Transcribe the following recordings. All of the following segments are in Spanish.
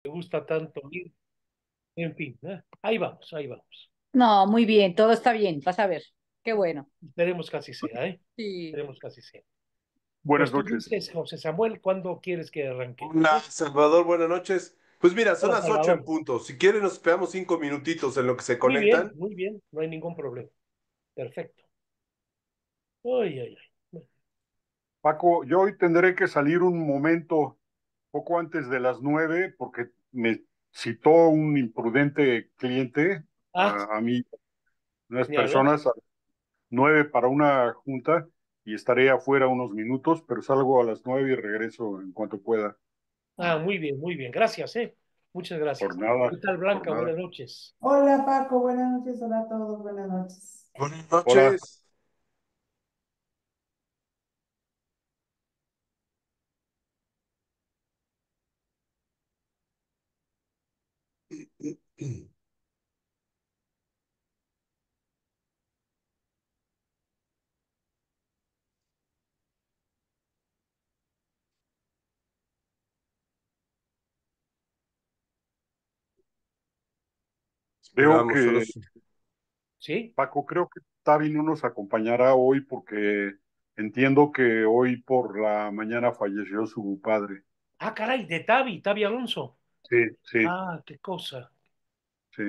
Me gusta tanto ir. En fin, ¿eh? Ahí vamos, ahí vamos. No, muy bien, todo está bien, vas a ver. Qué bueno. Esperemos que así sea, ¿eh? Sí. Esperemos que así sea. Buenas Pues tú noches. dices, José Samuel, ¿cuándo quieres que arranquemos, Hola, eh? Salvador, buenas noches. Pues mira, son Hola, las 8 en Salvador. punto. Si quieren, nos esperamos 5 minutitos en lo que se conectan. Muy bien, no hay ningún problema. Perfecto. Ay, ay, ay. Bueno, Paco, yo hoy tendré que salir un momento poco antes de las 9 porque me citó un imprudente cliente, Ah, a mí, unas ya ves. personas, a 9 para una junta y estaré afuera unos minutos, pero salgo a las 9 y regreso en cuanto pueda. Ah, muy bien, muy bien. Gracias, ¿eh? Muchas Por gracias. nada, ¿Qué tal, por Blanca? nada. Buenas noches. Hola Paco, buenas noches, hola a todos, buenas noches. Buenas Hola. noches. Veo Esperamos, solo que ¿Sí? Paco, creo que Tavi no nos acompañará hoy porque entiendo que hoy por la mañana falleció su padre. Ah, caray, de Tavi Alonso. Sí, sí, Ah, qué cosa. sí,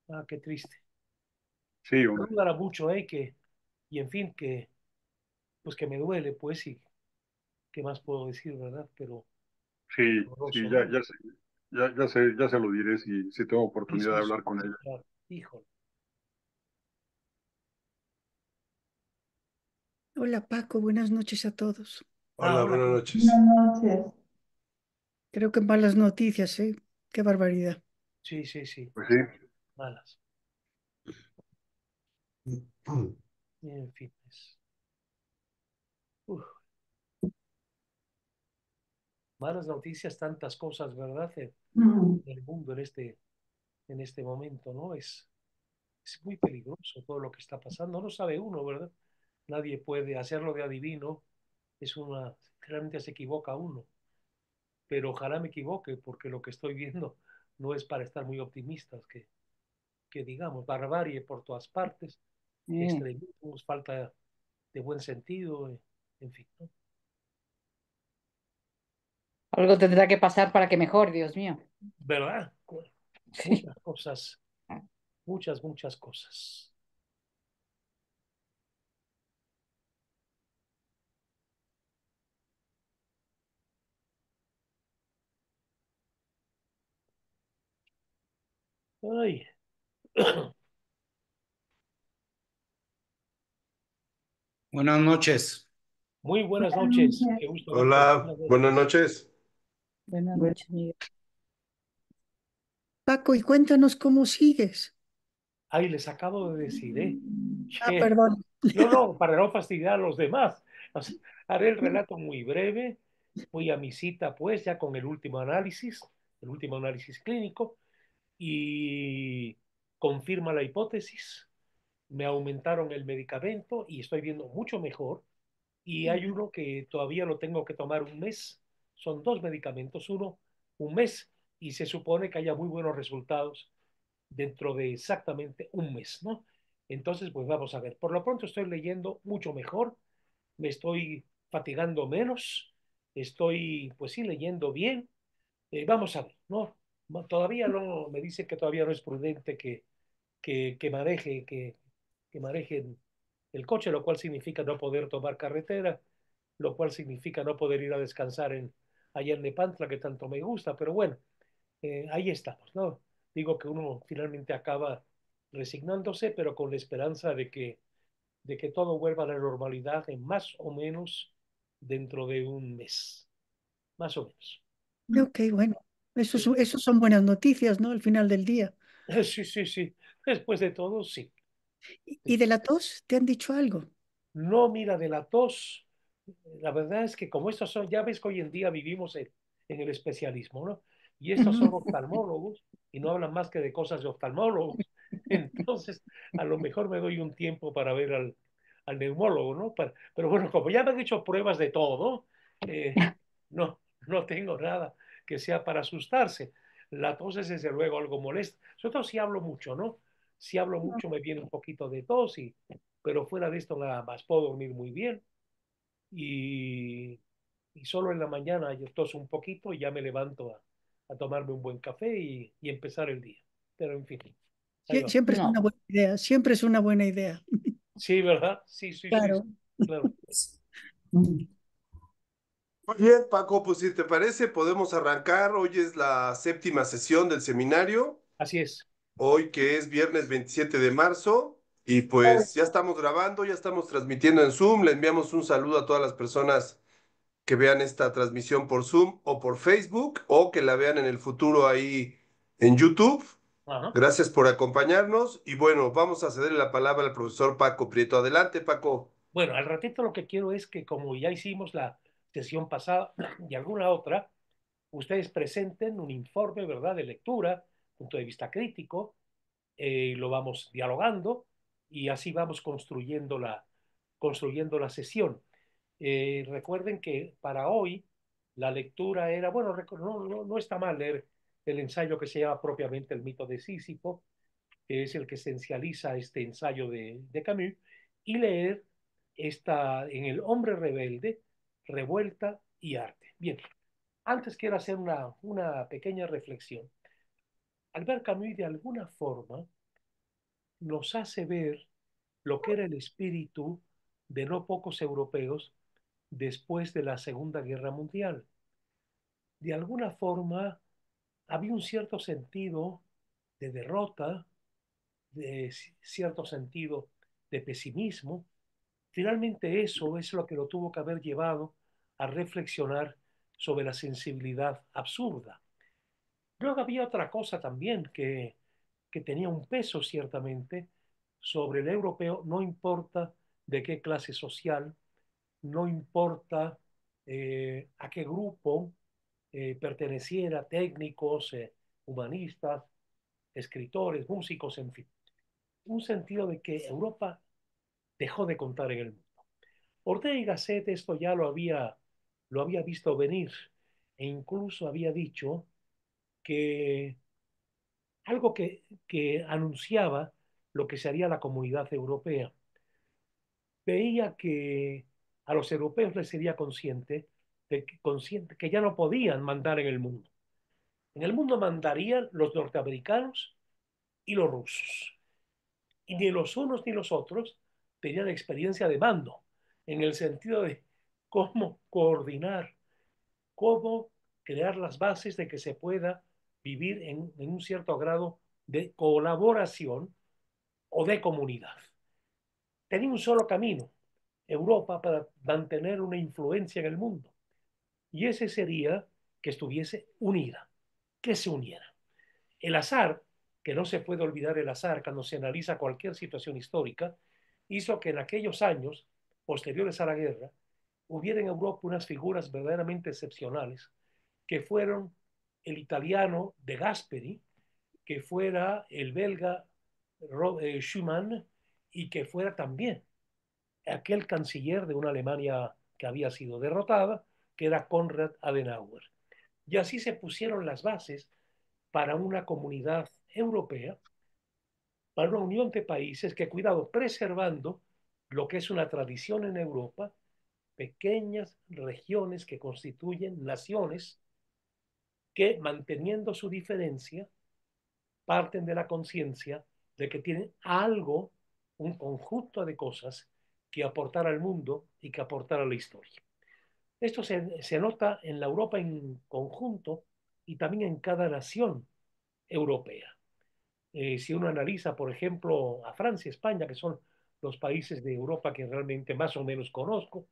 Ah, qué triste. sí, Me hombre. dudará mucho, ¿eh? Y en fin, pues que me duele, pues, y qué más puedo decir, ¿verdad? Pero Sí, sí, horroroso, ya, ¿no? ya sé, ya se lo diré si tengo Sí, oportunidad de sí, sí, hablar con sí, ella. claro. Híjole. Hola Paco, buenas noches a todos. Ah, hola, hola, buenas Buenas noches. noches. Creo que malas noticias, ¿eh? Qué barbaridad. sí, sí, sí, Pues sí, malas. En fin, uf, malas noticias, tantas cosas, ¿verdad? Mm. En el mundo en este momento, ¿no? Es muy peligroso todo lo que está pasando. No sabe uno, ¿verdad? Nadie puede hacerlo de adivino. Realmente se equivoca uno. Pero ojalá me equivoque, porque lo que estoy viendo no es para estar muy optimistas, que digamos, barbarie por todas partes, Mm. extremismos, falta de buen sentido, en fin, ¿no? Algo tendrá que pasar para que mejore, Dios mío. ¿Verdad? Sí. Muchas cosas, muchas cosas. Ay, Buenas noches. muy buenas Buenas noches, qué noches. gusto verte. Hola, Buenas buenas noches. noches. Buenas Bueno, noches, Miguel. Paco, y cuéntanos cómo sigues. Ay, les acabo de decir, ¿eh? Ah, Que perdón. no, para no fastidiar a los demás. O sea, haré el relato muy breve. Fui a mi cita, pues, ya con el último análisis clínico, y confirma la hipótesis. Me aumentaron el medicamento y estoy viendo mucho mejor. Y hay uno que todavía lo tengo que tomar un mes. Son dos medicamentos, uno un mes, y se supone que haya muy buenos resultados dentro de exactamente un mes, ¿no? Entonces, pues vamos a ver. Por lo pronto estoy leyendo mucho mejor, me estoy fatigando menos, estoy, pues sí, leyendo bien. Vamos a ver, ¿no? Todavía no, me dice que todavía no es prudente que que maneje el coche, lo cual significa no poder tomar carretera, lo cual significa no poder ir a descansar allá en Nepantla, que tanto me gusta, pero bueno, ahí estamos, ¿no? Digo que uno finalmente acaba resignándose, pero con la esperanza de que todo vuelva a la normalidad en más o menos dentro de un mes, más o menos. Ok, bueno. Sí, Esos son buenas noticias, ¿no? Al final del día. sí, sí, sí. Después de todo, sí. Y de la tos? ¿Te han dicho algo? No, mira, de la tos, la verdad es que como estos son, ya ves que hoy en día vivimos en el especialismo, ¿no? Y estos son Ujú. oftalmólogos y no hablan más que de cosas de oftalmólogos. Entonces, a lo mejor me doy un tiempo para ver al neumólogo, ¿no? Pero bueno, como ya me han hecho pruebas de todo, eh, no tengo nada. que sea para asustarse. La tos es desde luego algo molesto. Sobre todo si hablo mucho, ¿no? Si hablo mucho me viene un poquito de tos, pero fuera de esto nada más puedo dormir muy bien y, y solo en la mañana yo toso un poquito y ya me levanto a tomarme un buen café y empezar el día. Pero en fin, ahí va. Siempre es una No. buena idea, siempre es una buena idea. Sí, ¿verdad? Sí, sí, sí, sí, Claro. claro. Muy bien, Paco, pues si te parece, podemos arrancar. Hoy es la séptima sesión del seminario, Así es. hoy que es viernes 27 de marzo, y pues ya estamos grabando, ya estamos transmitiendo en Zoom. Le enviamos un saludo a todas las personas que vean esta transmisión por Zoom o por Facebook, o que la vean en el futuro ahí en YouTube. Ajá. Gracias por acompañarnos, y bueno, vamos a cederle la palabra al profesor Paco Prieto. Adelante, Paco. Bueno, al ratito lo que quiero es que como ya hicimos la sesión pasada y alguna otra, ustedes presenten un informe, ¿verdad?, de lectura, punto de vista crítico, lo vamos dialogando y así vamos construyendo la sesión. Recuerden que para hoy la lectura era, bueno, no está mal leer el ensayo que se llama propiamente El mito de Sísifo, que es el que esencializa este ensayo de Camus, y leer en El hombre rebelde, revuelta y arte. Bien, antes quiero hacer una pequeña reflexión. Albert Camus de alguna forma nos hace ver lo que era el espíritu de no pocos europeos después de la Segunda Guerra Mundial. De alguna forma había un cierto sentido de derrota, de cierto sentido de pesimismo. Finalmente eso es lo que lo tuvo que haber llevado a reflexionar sobre la sensibilidad absurda. Luego había otra cosa también que tenía un peso ciertamente sobre el europeo, no importa de qué clase social, no importa a qué grupo perteneciera, técnicos, humanistas, escritores, músicos, en fin. Un sentido de que Europa dejó de contar en el mundo. Ortega y Gasset esto ya lo había visto venir e incluso había dicho que algo que anunciaba lo que sería la comunidad europea. Veía que a los europeos les sería consciente que ya no podían mandar en el mundo. En el mundo mandarían los norteamericanos y los rusos. Y ni los unos ni los otros tenían experiencia de mando, en el sentido de cómo coordinar, cómo crear las bases de que se pueda vivir en un cierto grado de colaboración o de comunidad. Tenía un solo camino, Europa, para mantener una influencia en el mundo. Y ese sería que estuviese unida, que se uniera. El azar, que no se puede olvidar el azar cuando se analiza cualquier situación histórica, hizo que en aquellos años posteriores a la guerra hubiera en Europa unas figuras verdaderamente excepcionales, que fueron el italiano de Gasperi, que fuera el belga Schumann y que fuera también aquel canciller de una Alemania que había sido derrotada, que era Konrad Adenauer. Y así se pusieron las bases para una comunidad europea, para una unión de países que, cuidado, preservando lo que es una tradición en Europa, pequeñas regiones que constituyen naciones que, manteniendo su diferencia, parten de la conciencia de que tienen algo, un conjunto de cosas que aportar al mundo y que aportar a la historia. Esto se nota en la Europa en conjunto y también en cada nación europea. Si uno analiza, por ejemplo, a Francia, España, que son los países de Europa que realmente más o menos conozco,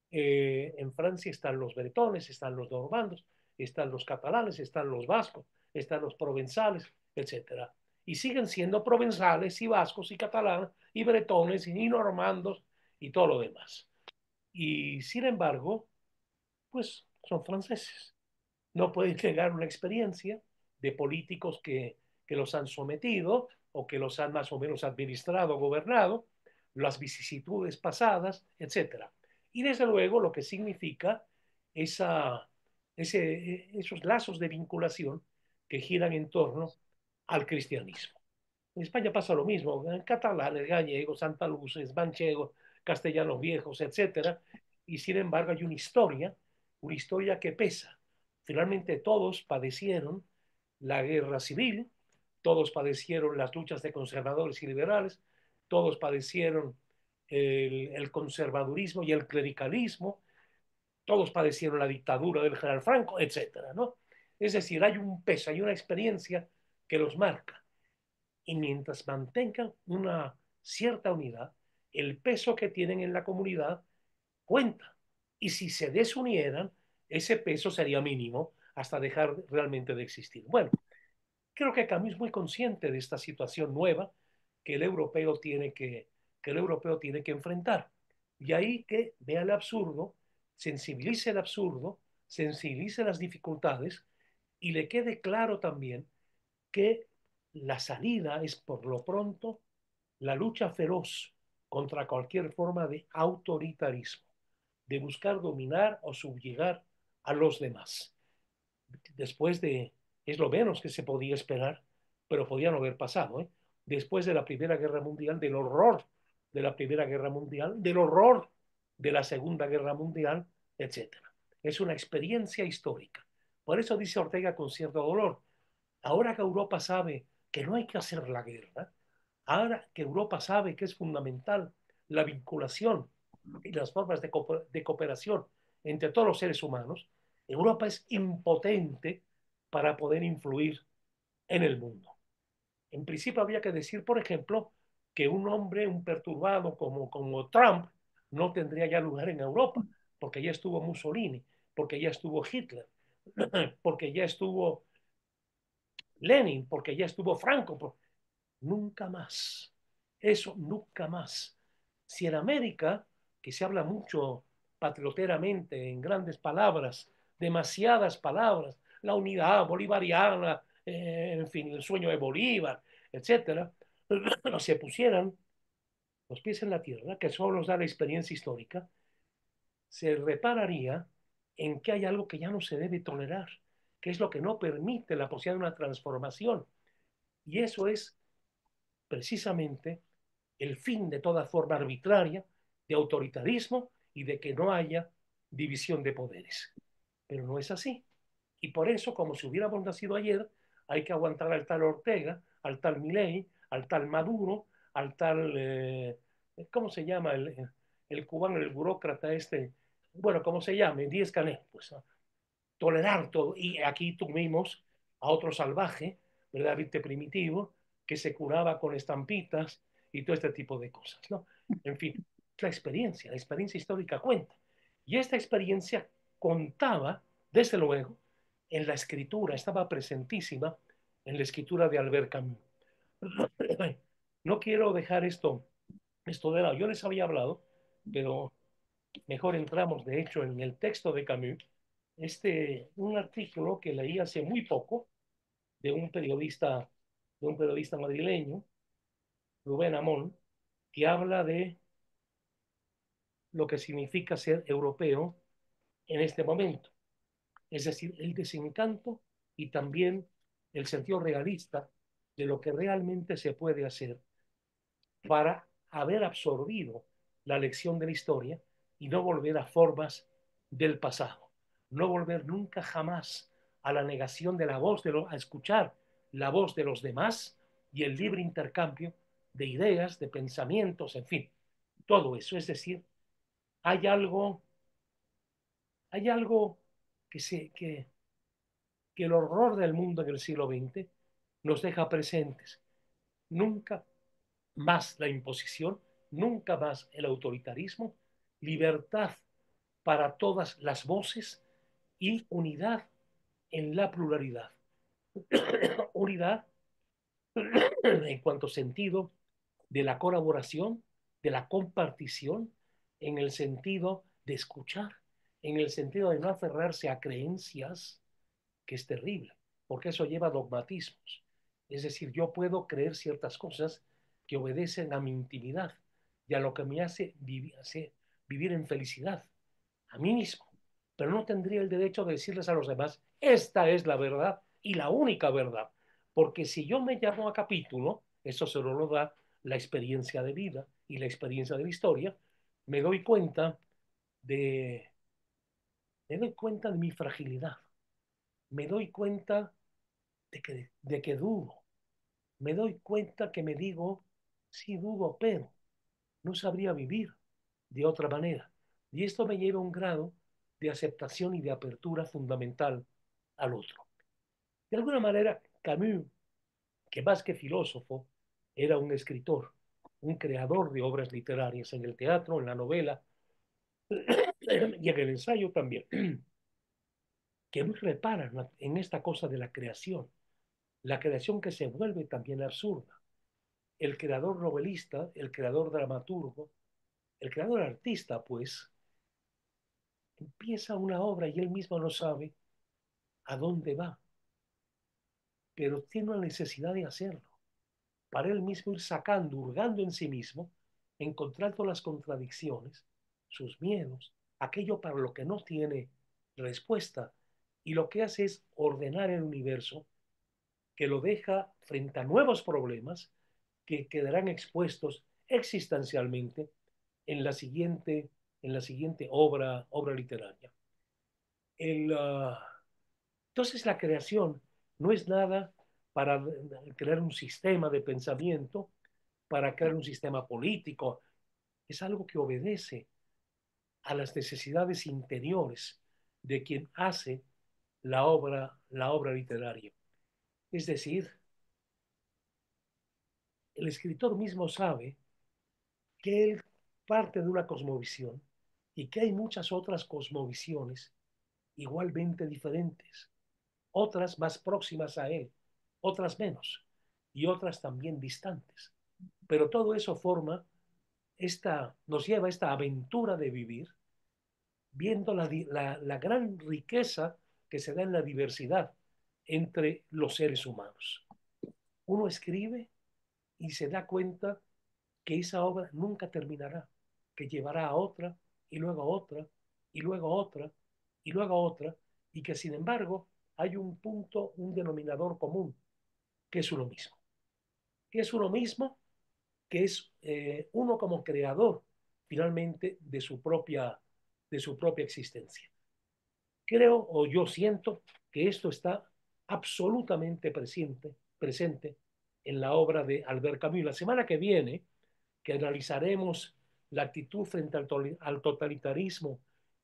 en Francia están los bretones, están los normandos, están los catalanes, están los vascos, están los provenzales, etcétera. Y siguen siendo provenzales y vascos y catalanes y bretones y normandos y todo lo demás. Y sin embargo, pues son franceses. No pueden negar una experiencia de políticos que los han sometido o que los han más o menos administrado, gobernado, las vicisitudes pasadas, etcétera. Y desde luego lo que significa esa, esos lazos de vinculación que giran en torno al cristianismo. En España pasa lo mismo, en catalanes, gallegos, andaluces, manchegos, castellanos viejos, etcétera, y sin embargo hay una historia que pesa. Finalmente todos padecieron la guerra civil, todos padecieron las luchas de conservadores y liberales, todos padecieron el conservadurismo y el clericalismo, todos padecieron la dictadura del general Franco, etcétera, ¿no? Es decir, hay un peso, hay una experiencia que los marca. Y mientras mantengan una cierta unidad, el peso que tienen en la comunidad cuenta. Y si se desunieran, ese peso sería mínimo hasta dejar realmente de existir. Bueno, creo que Camus es muy consciente de esta situación nueva que el europeo que el europeo tiene que enfrentar. Y ahí que vea el absurdo, sensibilice el absurdo, sensibilice las dificultades y le quede claro también que la salida es por lo pronto la lucha feroz contra cualquier forma de autoritarismo, de buscar dominar o subyugar a los demás. Después de, es lo menos que se podía esperar, pero podía no haber pasado, ¿eh? Después de la Primera Guerra Mundial, del horror de la Primera Guerra Mundial, del horror de la Segunda Guerra Mundial, etcétera. Es una experiencia histórica. Por eso dice Ortega con cierto dolor, ahora que Europa sabe que no hay que hacer la guerra, ahora que Europa sabe que es fundamental la vinculación y las formas de cooperación entre todos los seres humanos, Europa es impotente para poder influir en el mundo. En principio habría que decir, por ejemplo, que un hombre, un perturbado como Trump, no tendría ya lugar en Europa, porque ya estuvo Mussolini, porque ya estuvo Hitler, porque ya estuvo Lenin, porque ya estuvo Franco. Nunca más. Eso nunca más. Si en América, que se habla mucho patrioteramente, en grandes palabras, demasiadas palabras, la unidad bolivariana, en fin, el sueño de Bolívar, etcétera, se pusieran los pies en la tierra, que solo nos da la experiencia histórica, se repararía en que hay algo que ya no se debe tolerar, que es lo que no permite la posibilidad de una transformación. Y eso es precisamente el fin de toda forma arbitraria de autoritarismo y de que no haya división de poderes. Pero no es así. Y por eso, como si hubiéramos nacido ayer, hay que aguantar al tal Ortega, al tal Milei, al tal Maduro, al tal, ¿cómo se llama? El cubano, el burócrata este, bueno, ¿cómo se llama? Díaz Canel, pues, ¿no? Tolerar todo. Y aquí tuvimos a otro salvaje, verdaderamente primitivo, que se curaba con estampitas y todo este tipo de cosas, ¿no? En fin, la experiencia histórica cuenta. Y esta experiencia contaba, desde luego, en la escritura, estaba presentísima en la escritura de Albert Camus. No quiero dejar esto de lado. Yo les había hablado, pero mejor entramos, de hecho, en el texto de Camus, un artículo que leí hace muy poco de un periodista madrileño, Rubén Amón, que habla de lo que significa ser europeo en este momento. Es decir, el desencanto y también el sentido realista de lo que realmente se puede hacer para haber absorbido la lección de la historia y no volver a formas del pasado, no volver nunca jamás a la negación de la voz, a escuchar la voz de los demás y el libre intercambio de ideas, de pensamientos, en fin, todo eso. Es decir, hay algo, hay algo que el horror del mundo en el siglo XX nos deja presentes. Nunca más la imposición, nunca más el autoritarismo, libertad para todas las voces y unidad en la pluralidad. Unidad en cuanto sentido de la colaboración, de la compartición, en el sentido de escuchar, en el sentido de no aferrarse a creencias, que es terrible, porque eso lleva a dogmatismos. Es decir, yo puedo creer ciertas cosas que obedecen a mi intimidad y a lo que me hace vivir en felicidad, a mí mismo, pero no tendría el derecho de decirles a los demás, esta es la verdad y la única verdad, porque si yo me llamo a capítulo, eso solo lo da la experiencia de vida y la experiencia de la historia, me doy cuenta de, me doy cuenta de mi fragilidad, me doy cuenta de que dudo, me doy cuenta que me digo, sí dudo, pero no sabría vivir de otra manera. Y esto me lleva a un grado de aceptación y de apertura fundamental al otro. De alguna manera, Camus, que más que filósofo, era un escritor, un creador de obras literarias en el teatro, en la novela y en el ensayo también, que repara en esta cosa de la creación que se vuelve también absurda. El creador novelista, el creador dramaturgo, el creador artista, pues, empieza una obra y él mismo no sabe a dónde va, pero tiene una necesidad de hacerlo, para él mismo ir sacando, hurgando en sí mismo, encontrando las contradicciones, sus miedos, aquello para lo que no tiene respuesta, y lo que hace es ordenar el universo que lo deja frente a nuevos problemas que quedarán expuestos existencialmente en la siguiente, obra literaria. El, uh, entonces la creación no es nada para crear un sistema de pensamiento, para crear un sistema político, es algo que obedece a las necesidades interiores de quien hace la obra literaria. Es decir, el escritor mismo sabe que él parte de una cosmovisión y que hay muchas otras cosmovisiones igualmente diferentes, otras más próximas a él, otras menos, y otras también distantes. Pero todo eso nos lleva a esta aventura de vivir, viendo la gran riqueza que se da en la diversidad entre los seres humanos. Uno escribe y se da cuenta que esa obra nunca terminará, que llevará a otra y luego a otra y luego a otra y luego a otra, y que sin embargo hay un punto, un denominador común, que es uno mismo. Que es uno mismo, que es uno como creador finalmente de su propia existencia. Creo o yo siento que esto está absolutamente presente en la obra de Albert Camus. La semana que viene, que analizaremos la actitud frente al totalitarismo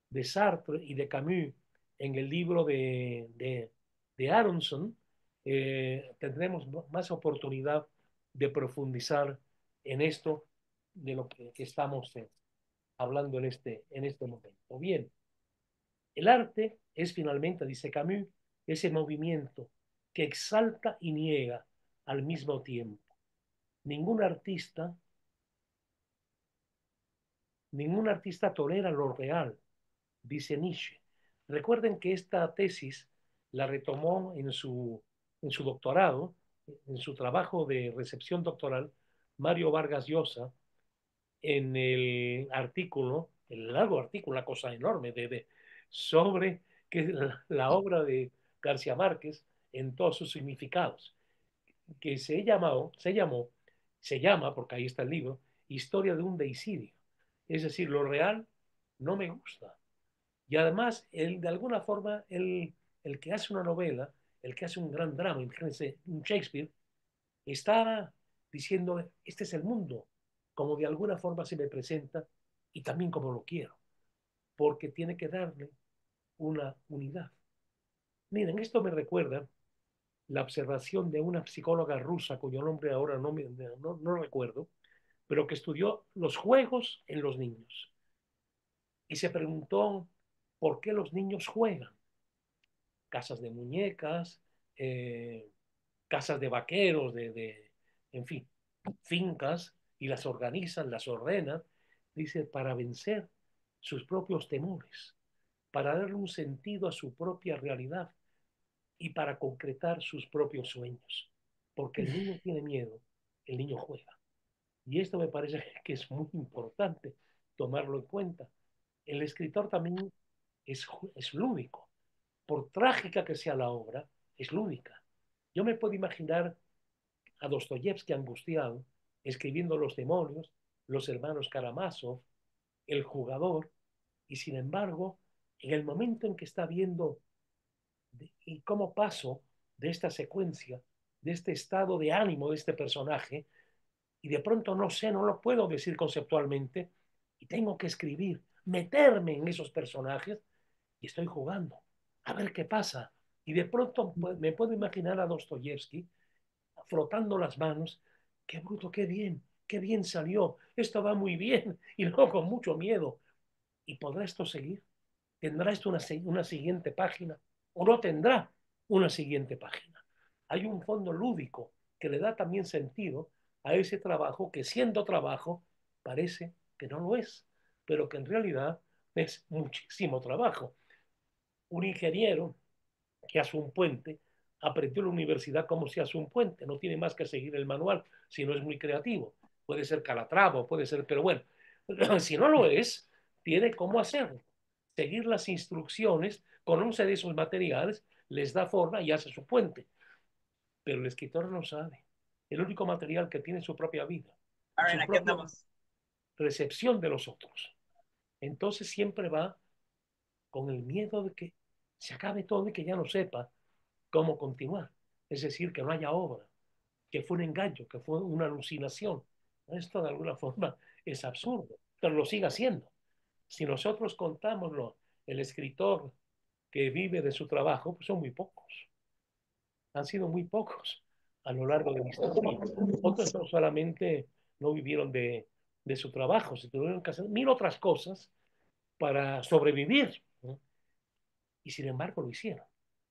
de Sartre y de Camus en el libro de Aronson, tendremos más oportunidad de profundizar en esto de lo que estamos hablando en este momento. Bien, el arte es finalmente, dice Camus, ese movimiento que exalta y niega al mismo tiempo. Ningún artista Ningún artista tolera lo real, dice Nietzsche. Recuerden que esta tesis la retomó en su doctorado, en su trabajo de recepción doctoral, Mario Vargas Llosa, en el largo artículo, una cosa enorme, sobre la obra de García Márquez en todos sus significados, que se llama, porque ahí está el libro, Historia de un deicidio. Es decir, lo real no me gusta. Y además, de alguna forma, el que hace una novela, el que hace un gran drama, imagínense, un Shakespeare, está diciendo, este es el mundo, como de alguna forma se me presenta y también como lo quiero, porque tiene que darle una unidad. Miren, esto me recuerda la observación de una psicóloga rusa, cuyo nombre ahora no recuerdo, pero que estudió los juegos en los niños. Y se preguntó por qué los niños juegan. Casas de muñecas, eh, casas de vaqueros, en fin, fincas, y las organizan, las ordenan, dice, para vencer sus propios temores, para darle un sentido a su propia realidad y para concretar sus propios sueños. Porque el niño tiene miedo, el niño juega. Y esto me parece que es muy importante tomarlo en cuenta. El escritor también es lúdico. Por trágica que sea la obra, es lúdica. Yo me puedo imaginar a Dostoyevsky angustiado, escribiendo Los demonios, Los hermanos Karamazov, El jugador, y sin embargo, en el momento en que está viendo y cómo paso de esta secuencia, de este estado de ánimo de este personaje, y de pronto no sé, no lo puedo decir conceptualmente, y tengo que escribir, meterme en esos personajes, y estoy jugando, a ver qué pasa. Y de pronto me puedo imaginar a Dostoyevsky frotando las manos, qué bruto, qué bien salió, esto va muy bien, y luego con mucho miedo. ¿Y podrá esto seguir? ¿Tendrá esto una siguiente página o no tendrá una siguiente página? Hay un fondo lúdico que le da también sentido a ese trabajo que siendo trabajo parece que no lo es, pero que en realidad es muchísimo trabajo. Un ingeniero que hace un puente aprendió en la universidad cómo se hace un puente, no tiene más que seguir el manual si no es muy creativo. Puede ser Calatrava, puede ser, pero bueno, si no lo es, tiene cómo hacerlo. Seguir las instrucciones, conoce de esos materiales, les da forma y hace su puente. Pero el escritor no sabe. El único material que tiene su propia vida, su propia recepción de los otros. Entonces siempre va con el miedo de que se acabe todo y que ya no sepa cómo continuar. Es decir, que no haya obra, que fue un engaño, que fue una alucinación. Esto de alguna forma es absurdo, pero lo sigue haciendo. Si nosotros contamos el escritor que vive de su trabajo, pues son muy pocos. Han sido muy pocos a lo largo de la historia. Otros no solamente no vivieron de su trabajo, se tuvieron que hacer mil otras cosas para sobrevivir, ¿no? Y sin embargo lo hicieron.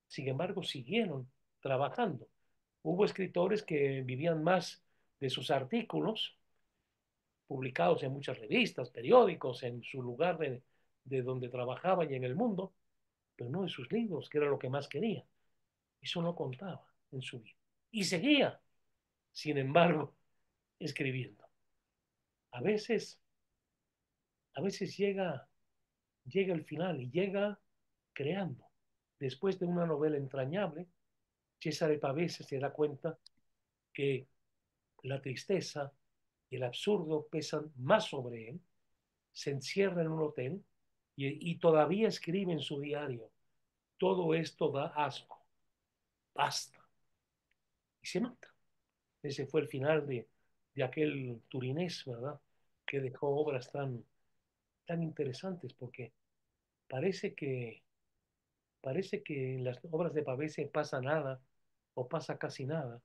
Sin embargo, siguieron trabajando. Hubo escritores que vivían más de sus artículos, publicados en muchas revistas, periódicos, en su lugar de donde trabajaban y en el mundo, pero no de sus libros, que era lo que más quería. Eso no contaba en su vida. Y seguía, sin embargo, escribiendo. A veces, a veces llega el final y llega creando. Después de una novela entrañable, Cesare Pavese se da cuenta que la tristeza y el absurdo pesan más sobre él, se encierra en un hotel y todavía escribe en su diario, todo esto da asco, basta, y se mata. Ese fue el final de aquel turinés, ¿verdad? Que dejó obras tan interesantes, porque parece que, parece que en las obras de Pavese pasa nada o pasa casi nada,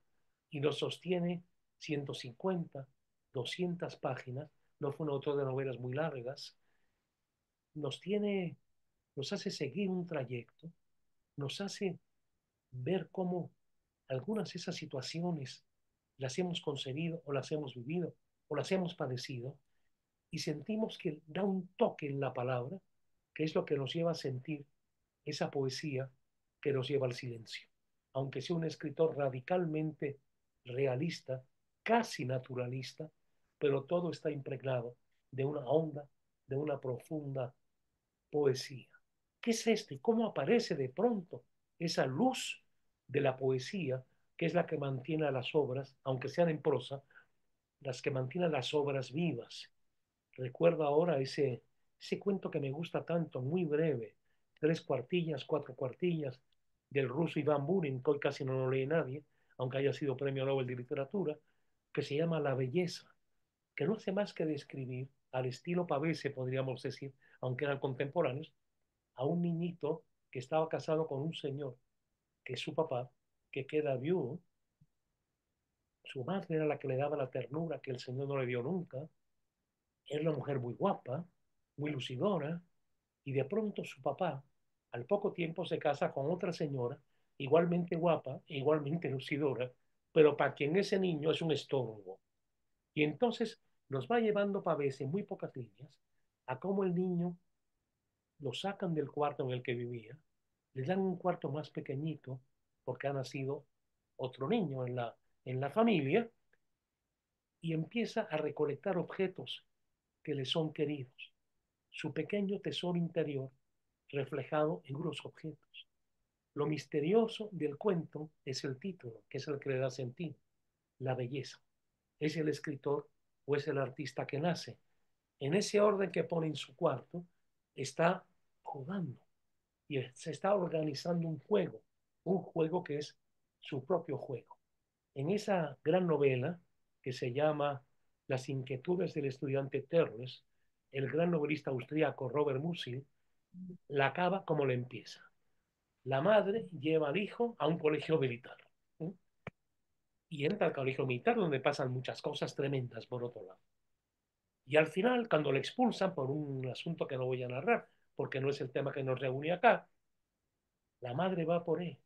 y lo sostiene 150, 200 páginas, no fue un autor de novelas muy largas, nos tiene, nos hace seguir un trayecto, nos hace ver cómo algunas de esas situaciones las hemos concebido o las hemos vivido o las hemos padecido y sentimos que da un toque en la palabra, que es lo que nos lleva a sentir esa poesía que nos lleva al silencio. Aunque sea un escritor radicalmente realista, casi naturalista, pero todo está impregnado de una honda, de una profunda poesía. ¿Qué es esto y cómo aparece de pronto esa luz de la poesía que es la que mantiene a las obras, aunque sean en prosa, las que mantienen las obras vivas? Recuerdo ahora ese cuento que me gusta tanto, muy breve, 3 cuartillas, 4 cuartillas, del ruso Iván Bunin, que hoy casi no lo lee nadie, aunque haya sido premio Nobel de Literatura, que se llama La belleza, que no hace más que describir, al estilo Pavese, podríamos decir, aunque eran contemporáneos, a un niñito que estaba casado con un señor, que es su papá, que queda viudo. Su madre era la que le daba la ternura que el señor no le dio nunca. Era una mujer muy guapa, muy lucidora, y de pronto su papá, al poco tiempo, se casa con otra señora, igualmente guapa, e igualmente lucidora, pero para quien ese niño es un estorbo. Y entonces nos va llevando Pavese en muy pocas líneas a cómo el niño lo sacan del cuarto en el que vivía, le dan un cuarto más pequeñito porque ha nacido otro niño en la familia y empieza a recolectar objetos que le son queridos. Su pequeño tesoro interior reflejado en unos objetos. Lo misterioso del cuento es el título, que es el que le da sentido, la belleza. Es el escritor o es el artista que nace. En ese orden que pone en su cuarto, está jugando y se está organizando un juego que es su propio juego. En esa gran novela que se llama Las inquietudes del estudiante Terres, el gran novelista austríaco Robert Musil la acaba como la empieza. La madre lleva al hijo a un colegio militar, ¿eh? Y entra al colegio militar donde pasan muchas cosas tremendas por otro lado. Y al final, cuando le expulsan por un asunto que no voy a narrar, porque no es el tema que nos reúne acá, la madre va por él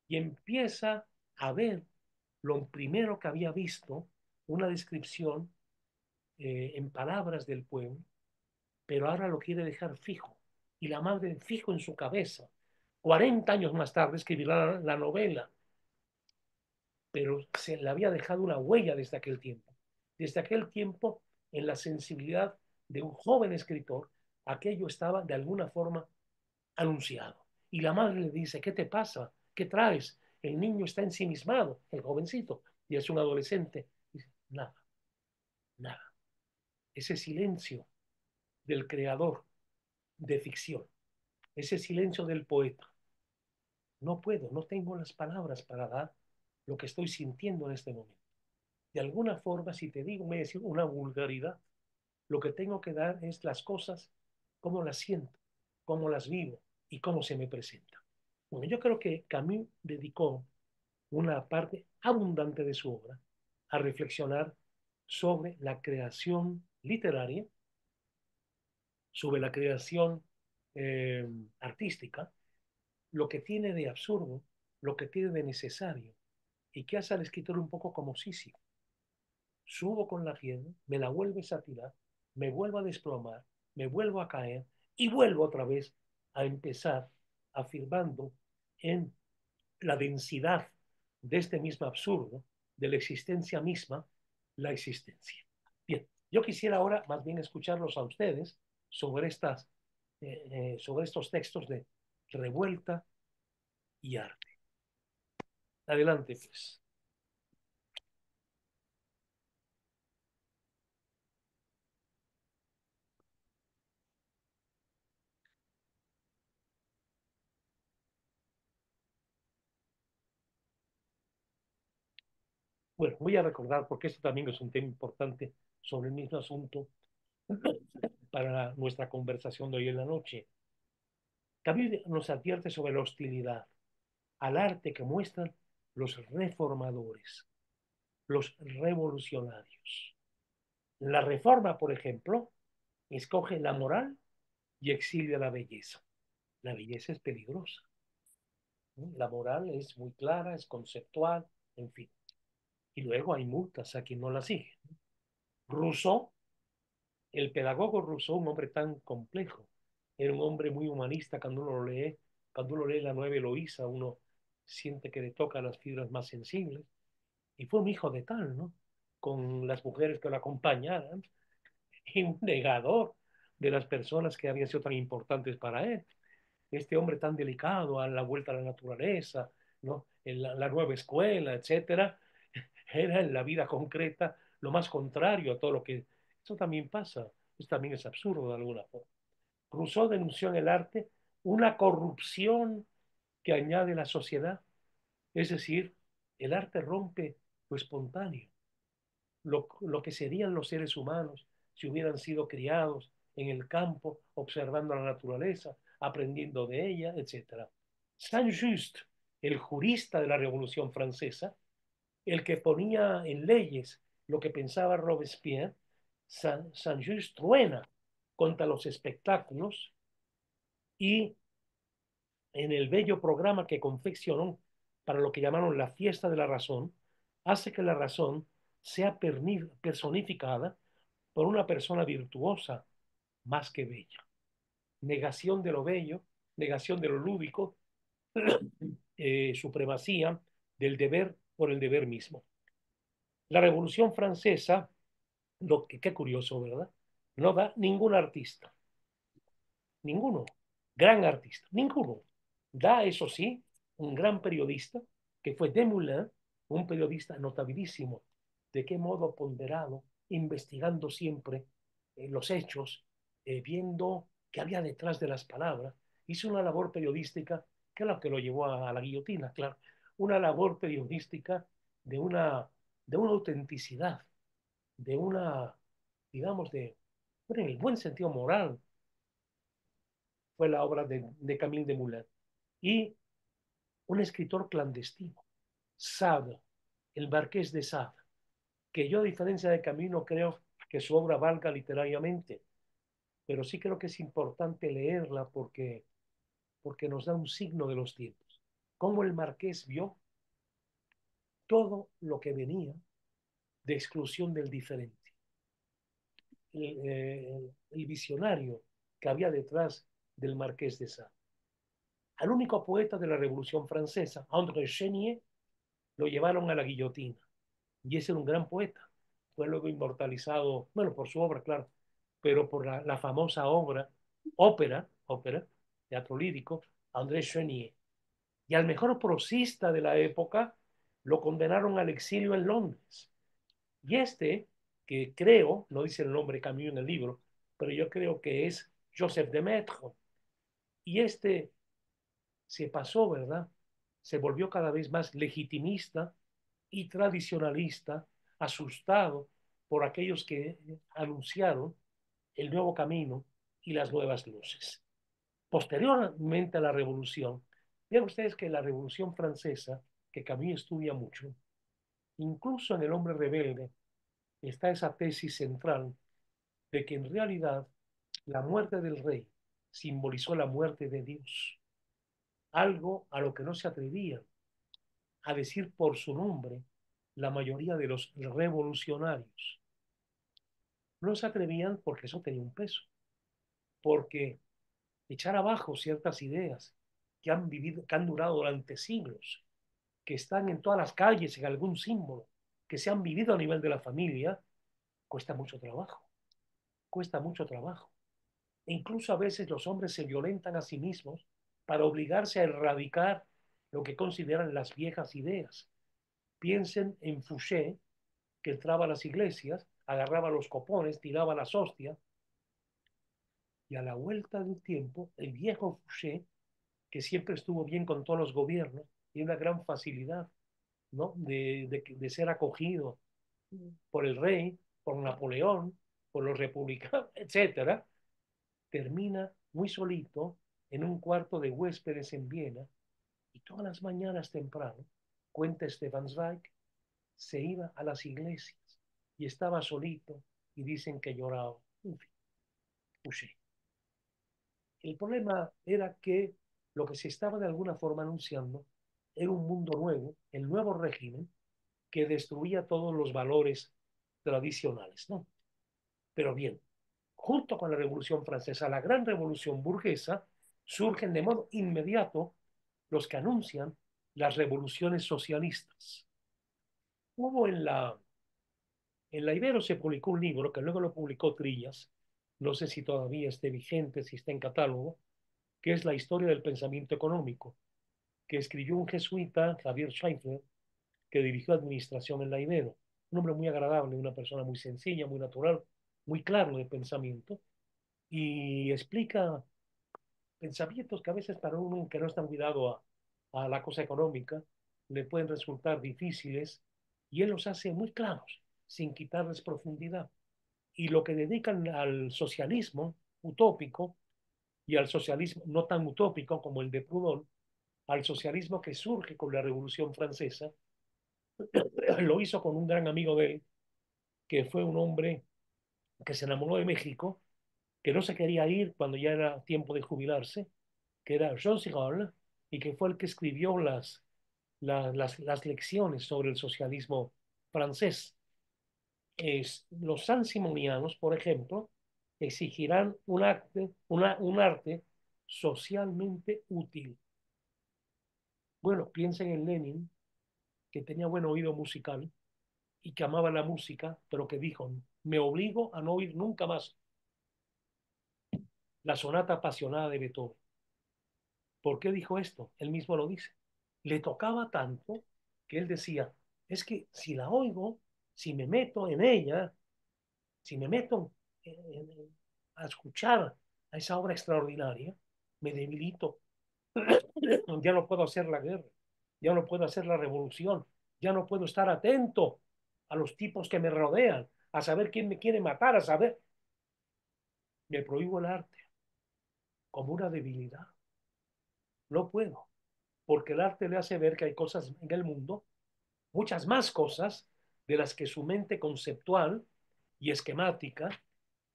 y empieza a ver lo primero que había visto, una descripción en palabras del pueblo, pero ahora lo quiere dejar fijo. Y la madre fijo en su cabeza. 40 años más tarde escribirá la novela, pero se le había dejado una huella desde aquel tiempo. Desde aquel tiempo, en la sensibilidad de un joven escritor, aquello estaba de alguna forma anunciado. Y la madre le dice, ¿qué te pasa? ¿Qué traes? El niño está ensimismado, el jovencito, y es un adolescente. Dice, nada, nada. Ese silencio del creador de ficción, ese silencio del poeta. No puedo, no tengo las palabras para dar lo que estoy sintiendo en este momento. De alguna forma, si te digo, me decir una vulgaridad, lo que tengo que dar es las cosas como las siento, cómo las vivo y cómo se me presenta. Bueno, yo creo que Camus dedicó una parte abundante de su obra a reflexionar sobre la creación literaria, sobre la creación eh, artística, lo que tiene de absurdo, lo que tiene de necesario, y que hace al escritor un poco como Sísifo. Subo con la piedra, me la vuelves a tirar, me vuelvo a desplomar, me vuelvo a caer y vuelvo otra vez a empezar afirmando en la densidad de este mismo absurdo, de la existencia misma, la existencia. Bien, yo quisiera ahora más bien escucharlos a ustedes sobre, sobre estos textos de revuelta y arte. Adelante, pues. Bueno, voy a recordar, porque esto también es un tema importante sobre el mismo asunto para nuestra conversación de hoy en la noche. Camus nos advierte sobre la hostilidad al arte que muestran los reformadores, los revolucionarios. La reforma, por ejemplo, escoge la moral y exilia la belleza. La belleza es peligrosa. La moral es muy clara, es conceptual, en fin. Y luego hay multas a quien no la sigue. Rousseau, el pedagogo Rousseau, un hombre tan complejo, era un hombre muy humanista. Cuando uno lee la Nueva Eloísa, uno siente que le toca las fibras más sensibles. Y fue un hijo de tal, ¿no? Con las mujeres que lo acompañaran, y un negador de las personas que habían sido tan importantes para él. Este hombre tan delicado a la vuelta a la naturaleza, ¿no? En la nueva escuela, etcétera, era en la vida concreta lo más contrario a todo lo que... Eso también pasa, eso también es absurdo de alguna forma. Rousseau denunció en el arte una corrupción que añade la sociedad, es decir, el arte rompe lo espontáneo, lo que serían los seres humanos si hubieran sido criados en el campo, observando la naturaleza, aprendiendo de ella, etc. Saint-Just, el jurista de la Revolución Francesa, el que ponía en leyes lo que pensaba Robespierre, Saint-Just truena contra los espectáculos y en el bello programa que confeccionó para lo que llamaron la fiesta de la razón, hace que la razón sea personificada por una persona virtuosa más que bella. Negación de lo bello, negación de lo lúdico, supremacía del deber por el deber mismo. La Revolución Francesa, qué curioso, ¿verdad? No da ningún artista, ninguno. gran artista, ninguno. Da, eso sí, un gran periodista, que fue Desmoulins, un periodista notabilísimo, de qué modo ponderado, investigando siempre los hechos, viendo qué había detrás de las palabras. Hizo una labor periodística que es lo que lo llevó a la guillotina, claro. Una labor periodística de una autenticidad, de una, digamos, bueno, en el buen sentido moral, fue la obra de Camille Desmoulins. Y un escritor clandestino, Sade, el Marqués de Sade, que yo, a diferencia de Camille, no creo que su obra valga literariamente, pero sí creo que es importante leerla porque nos da un signo de los tiempos. Cómo el Marqués vio todo lo que venía de exclusión del diferente. El visionario que había detrás del Marqués de Sade. Al único poeta de la Revolución Francesa, André Chénier, lo llevaron a la guillotina. Y ese era un gran poeta. Fue luego inmortalizado, bueno, por su obra, claro, pero por la famosa ópera, teatro lírico, André Chénier. Y al mejor prosista de la época lo condenaron al exilio en Londres. Y que creo, no dice el nombre Camus en el libro, pero yo creo que es Joseph de Maistre. Y se pasó, ¿verdad? Se volvió cada vez más legitimista y tradicionalista, asustado por aquellos que anunciaron el nuevo camino y las nuevas luces. Posteriormente a la Revolución, vean ustedes que la Revolución Francesa, que Camus estudia mucho, incluso en El hombre rebelde, está esa tesis central de que en realidad la muerte del rey simbolizó la muerte de Dios, algo a lo que no se atrevían a decir por su nombre la mayoría de los revolucionarios. No se atrevían porque eso tenía un peso, porque echar abajo ciertas ideas que han durado durante siglos, que están en todas las calles, en algún símbolo, que se han vivido a nivel de la familia, cuesta mucho trabajo, cuesta mucho trabajo. E incluso a veces los hombres se violentan a sí mismos para obligarse a erradicar lo que consideran las viejas ideas. Piensen en Fouché, que entraba a las iglesias, agarraba los copones, tiraba las hostias, y a la vuelta del tiempo, el viejo Fouché, que siempre estuvo bien con todos los gobiernos, y una gran facilidad, ¿no? de ser acogido por el rey, por Napoleón, por los republicanos, etcétera, termina muy solito en un cuarto de huéspedes en Viena, y todas las mañanas temprano, cuenta Stefan Zweig, se iba a las iglesias y estaba solito y dicen que lloraba. En fin, Fouché. El problema era que lo que se estaba de alguna forma anunciando era un mundo nuevo, el nuevo régimen que destruía todos los valores tradicionales, ¿no? Pero bien, junto con la Revolución Francesa, la gran revolución burguesa, surgen de modo inmediato los que anuncian las revoluciones socialistas. Hubo en la Ibero se publicó un libro que luego lo publicó Trillas, no sé si todavía esté vigente, si está en catálogo, que es la historia del pensamiento económico, que escribió un jesuita, Javier Scheifler, que dirigió administración en la Ibero. Un hombre muy agradable, una persona muy sencilla, muy natural, muy claro de pensamiento, y explica pensamientos que a veces para uno que no está cuidado a la cosa económica le pueden resultar difíciles, y él los hace muy claros, sin quitarles profundidad. Y lo que dedican al socialismo utópico y al socialismo no tan utópico como el de Proudhon, al socialismo que surge con la Revolución Francesa, lo hizo con un gran amigo de él, que fue un hombre que se enamoró de México, que no se quería ir cuando ya era tiempo de jubilarse, que era Jean Sigal, y que fue el que escribió las lecciones sobre el socialismo francés. Los sansimonianos, por ejemplo, exigirán un arte socialmente útil. Bueno, piensen en Lenin, que tenía buen oído musical y que amaba la música, pero que dijo, me obligo a no oír nunca más la sonata apasionada de Beethoven. ¿Por qué dijo esto? Él mismo lo dice. Le tocaba tanto que él decía, es que si la oigo, si me meto en ella, si me meto a escuchar a esa obra extraordinaria, me debilito. Ya no puedo hacer la guerra, ya no puedo hacer la revolución, ya no puedo estar atento a los tipos que me rodean, a saber quién me quiere matar, a saber. Me prohíbo el arte como una debilidad. No puedo, porque el arte le hace ver que hay cosas en el mundo, muchas más cosas de las que su mente conceptual y esquemática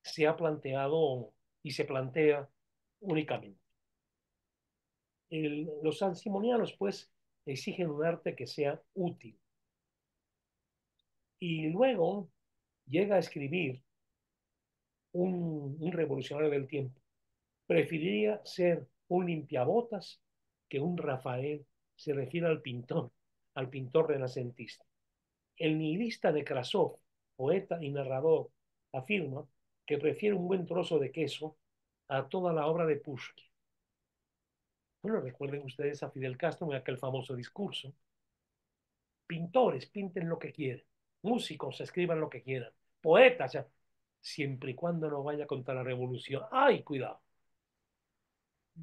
se ha planteado y se plantea únicamente. Los ansimonianos, pues, exigen un arte que sea útil. Y luego llega a escribir un revolucionario del tiempo. Preferiría ser un limpiabotas que un Rafael, se refiere al pintor renacentista. El nihilista de Krasov, poeta y narrador, afirma que prefiere un buen trozo de queso a toda la obra de Pushkin. Bueno, recuerden ustedes a Fidel Castro en aquel famoso discurso. Pintores, pinten lo que quieran. Músicos, escriban lo que quieran. Poetas, ya, siempre y cuando no vaya contra la revolución. ¡Ay, cuidado!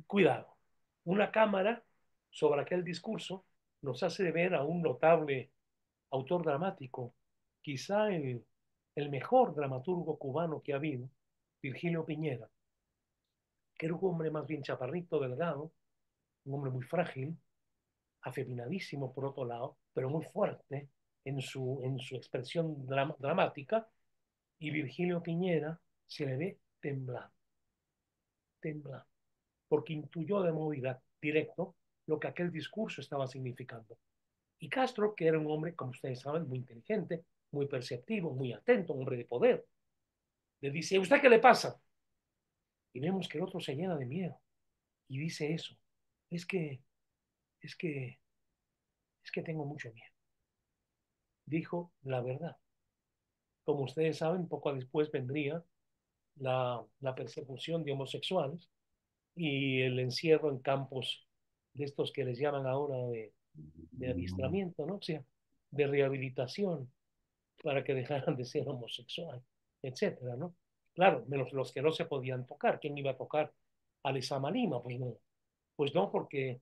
Cuidado. Una cámara sobre aquel discurso nos hace ver a un notable autor dramático, quizá el mejor dramaturgo cubano que ha habido, Virgilio Piñera, que era un hombre más bien chaparrito, delgado, un hombre muy frágil, afeminadísimo por otro lado, pero muy fuerte en su expresión dramática, y Virgilio Piñera se le ve temblando, temblando, porque intuyó de modo directo lo que aquel discurso estaba significando. Y Castro, que era un hombre, como ustedes saben, muy inteligente, muy perceptivo, muy atento, un hombre de poder, le dice, ¿a usted qué le pasa? Y vemos que el otro se llena de miedo y dice eso, es que, es que, es que tengo mucho miedo. Dijo la verdad. Como ustedes saben, poco después vendría la persecución de homosexuales y el encierro en campos de estos que les llaman ahora de adiestramiento, ¿no? O sea, de rehabilitación para que dejaran de ser homosexuales, etcétera, ¿no? Claro, menos los que no se podían tocar. ¿Quién iba a tocar a Lezama Lima? Pues no, porque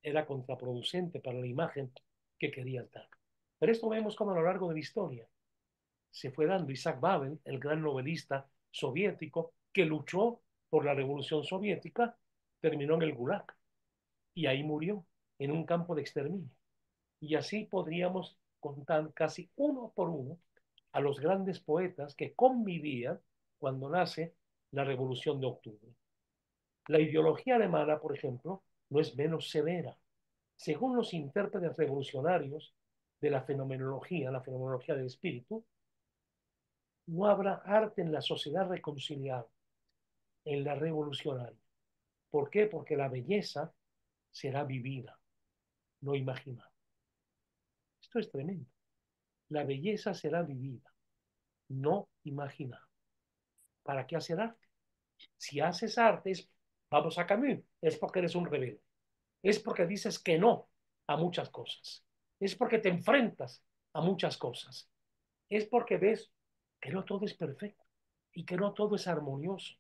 era contraproducente para la imagen que querían dar. Pero esto vemos como a lo largo de la historia se fue dando. Isaac Babel, el gran novelista soviético que luchó por la revolución soviética, terminó en el Gulag y ahí murió en un campo de exterminio. Y así podríamos contar casi uno por uno a los grandes poetas que convivían cuando nace la Revolución de Octubre. La ideología alemana, por ejemplo, no es menos severa. Según los intérpretes revolucionarios de la fenomenología del espíritu, no habrá arte en la sociedad reconciliada, en la revolucionaria. ¿Por qué? Porque la belleza será vivida, no imaginada. Esto es tremendo. La belleza será vivida, no imaginada. ¿Para qué hacer arte? Si haces arte, vamos a Camus, es porque eres un rebelde. Es porque dices que no a muchas cosas. Es porque te enfrentas a muchas cosas. Es porque ves que no todo es perfecto y que no todo es armonioso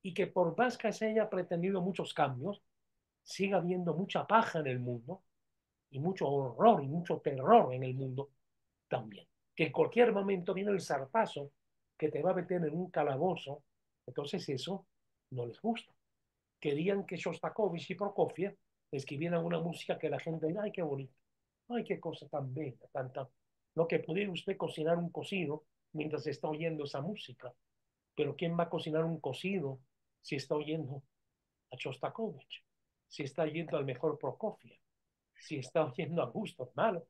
y que por más que se haya pretendido muchos cambios, sigue habiendo mucha paja en el mundo y mucho horror y mucho terror en el mundo también. Que en cualquier momento viene el zarpazo que te va a meter en un calabozo. Entonces eso no les gusta. Querían que Shostakovich y Prokofiev escribieran una música que la gente diga, ay, qué bonito, ay, qué cosa tan bella, Lo que pudiera usted cocinar un cocido mientras está oyendo esa música. Pero ¿quién va a cocinar un cocido si está oyendo a Shostakovich? Si está oyendo al mejor Prokofiev, si está oyendo a Gustav Mahler.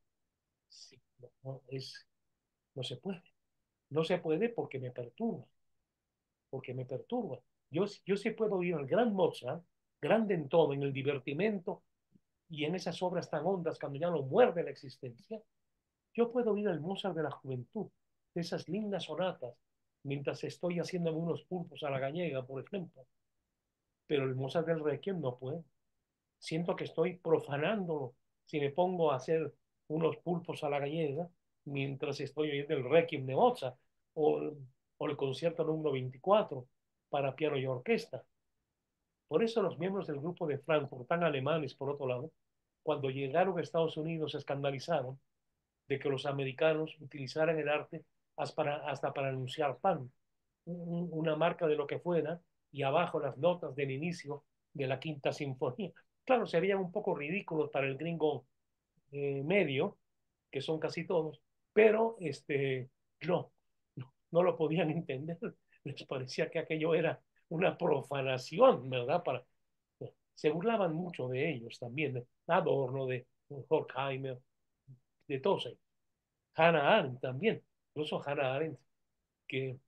Sí, no se puede. No se puede porque me perturba. Yo sí puedo oír al gran Mozart, grande en todo, en el divertimento y en esas obras tan hondas cuando ya lo muerde la existencia. Yo puedo oír al Mozart de la juventud, de esas lindas sonatas, mientras estoy haciendo unos pulpos a la gallega, por ejemplo. Pero el Mozart del Requiem no puede. siento que estoy profanándolo si me pongo a hacer unos pulpos a la gallega mientras estoy oyendo el Requiem de Mozart o, o el concierto número 24 para piano y orquesta. Por eso los miembros del grupo de Frankfurt, tan alemanes por otro lado, cuando llegaron a Estados Unidos se escandalizaron de que los americanos utilizaran el arte hasta para anunciar pan, una marca de lo que fuera, y abajo las notas del inicio de la Quinta Sinfonía. Claro, serían un poco ridículos para el gringo medio, que son casi todos, pero no lo podían entender. Les parecía que aquello era una profanación, ¿verdad? Se burlaban mucho de ellos también, de Adorno, de Horkheimer, de todos ellos. Hannah Arendt también, incluso Hannah Arendt, que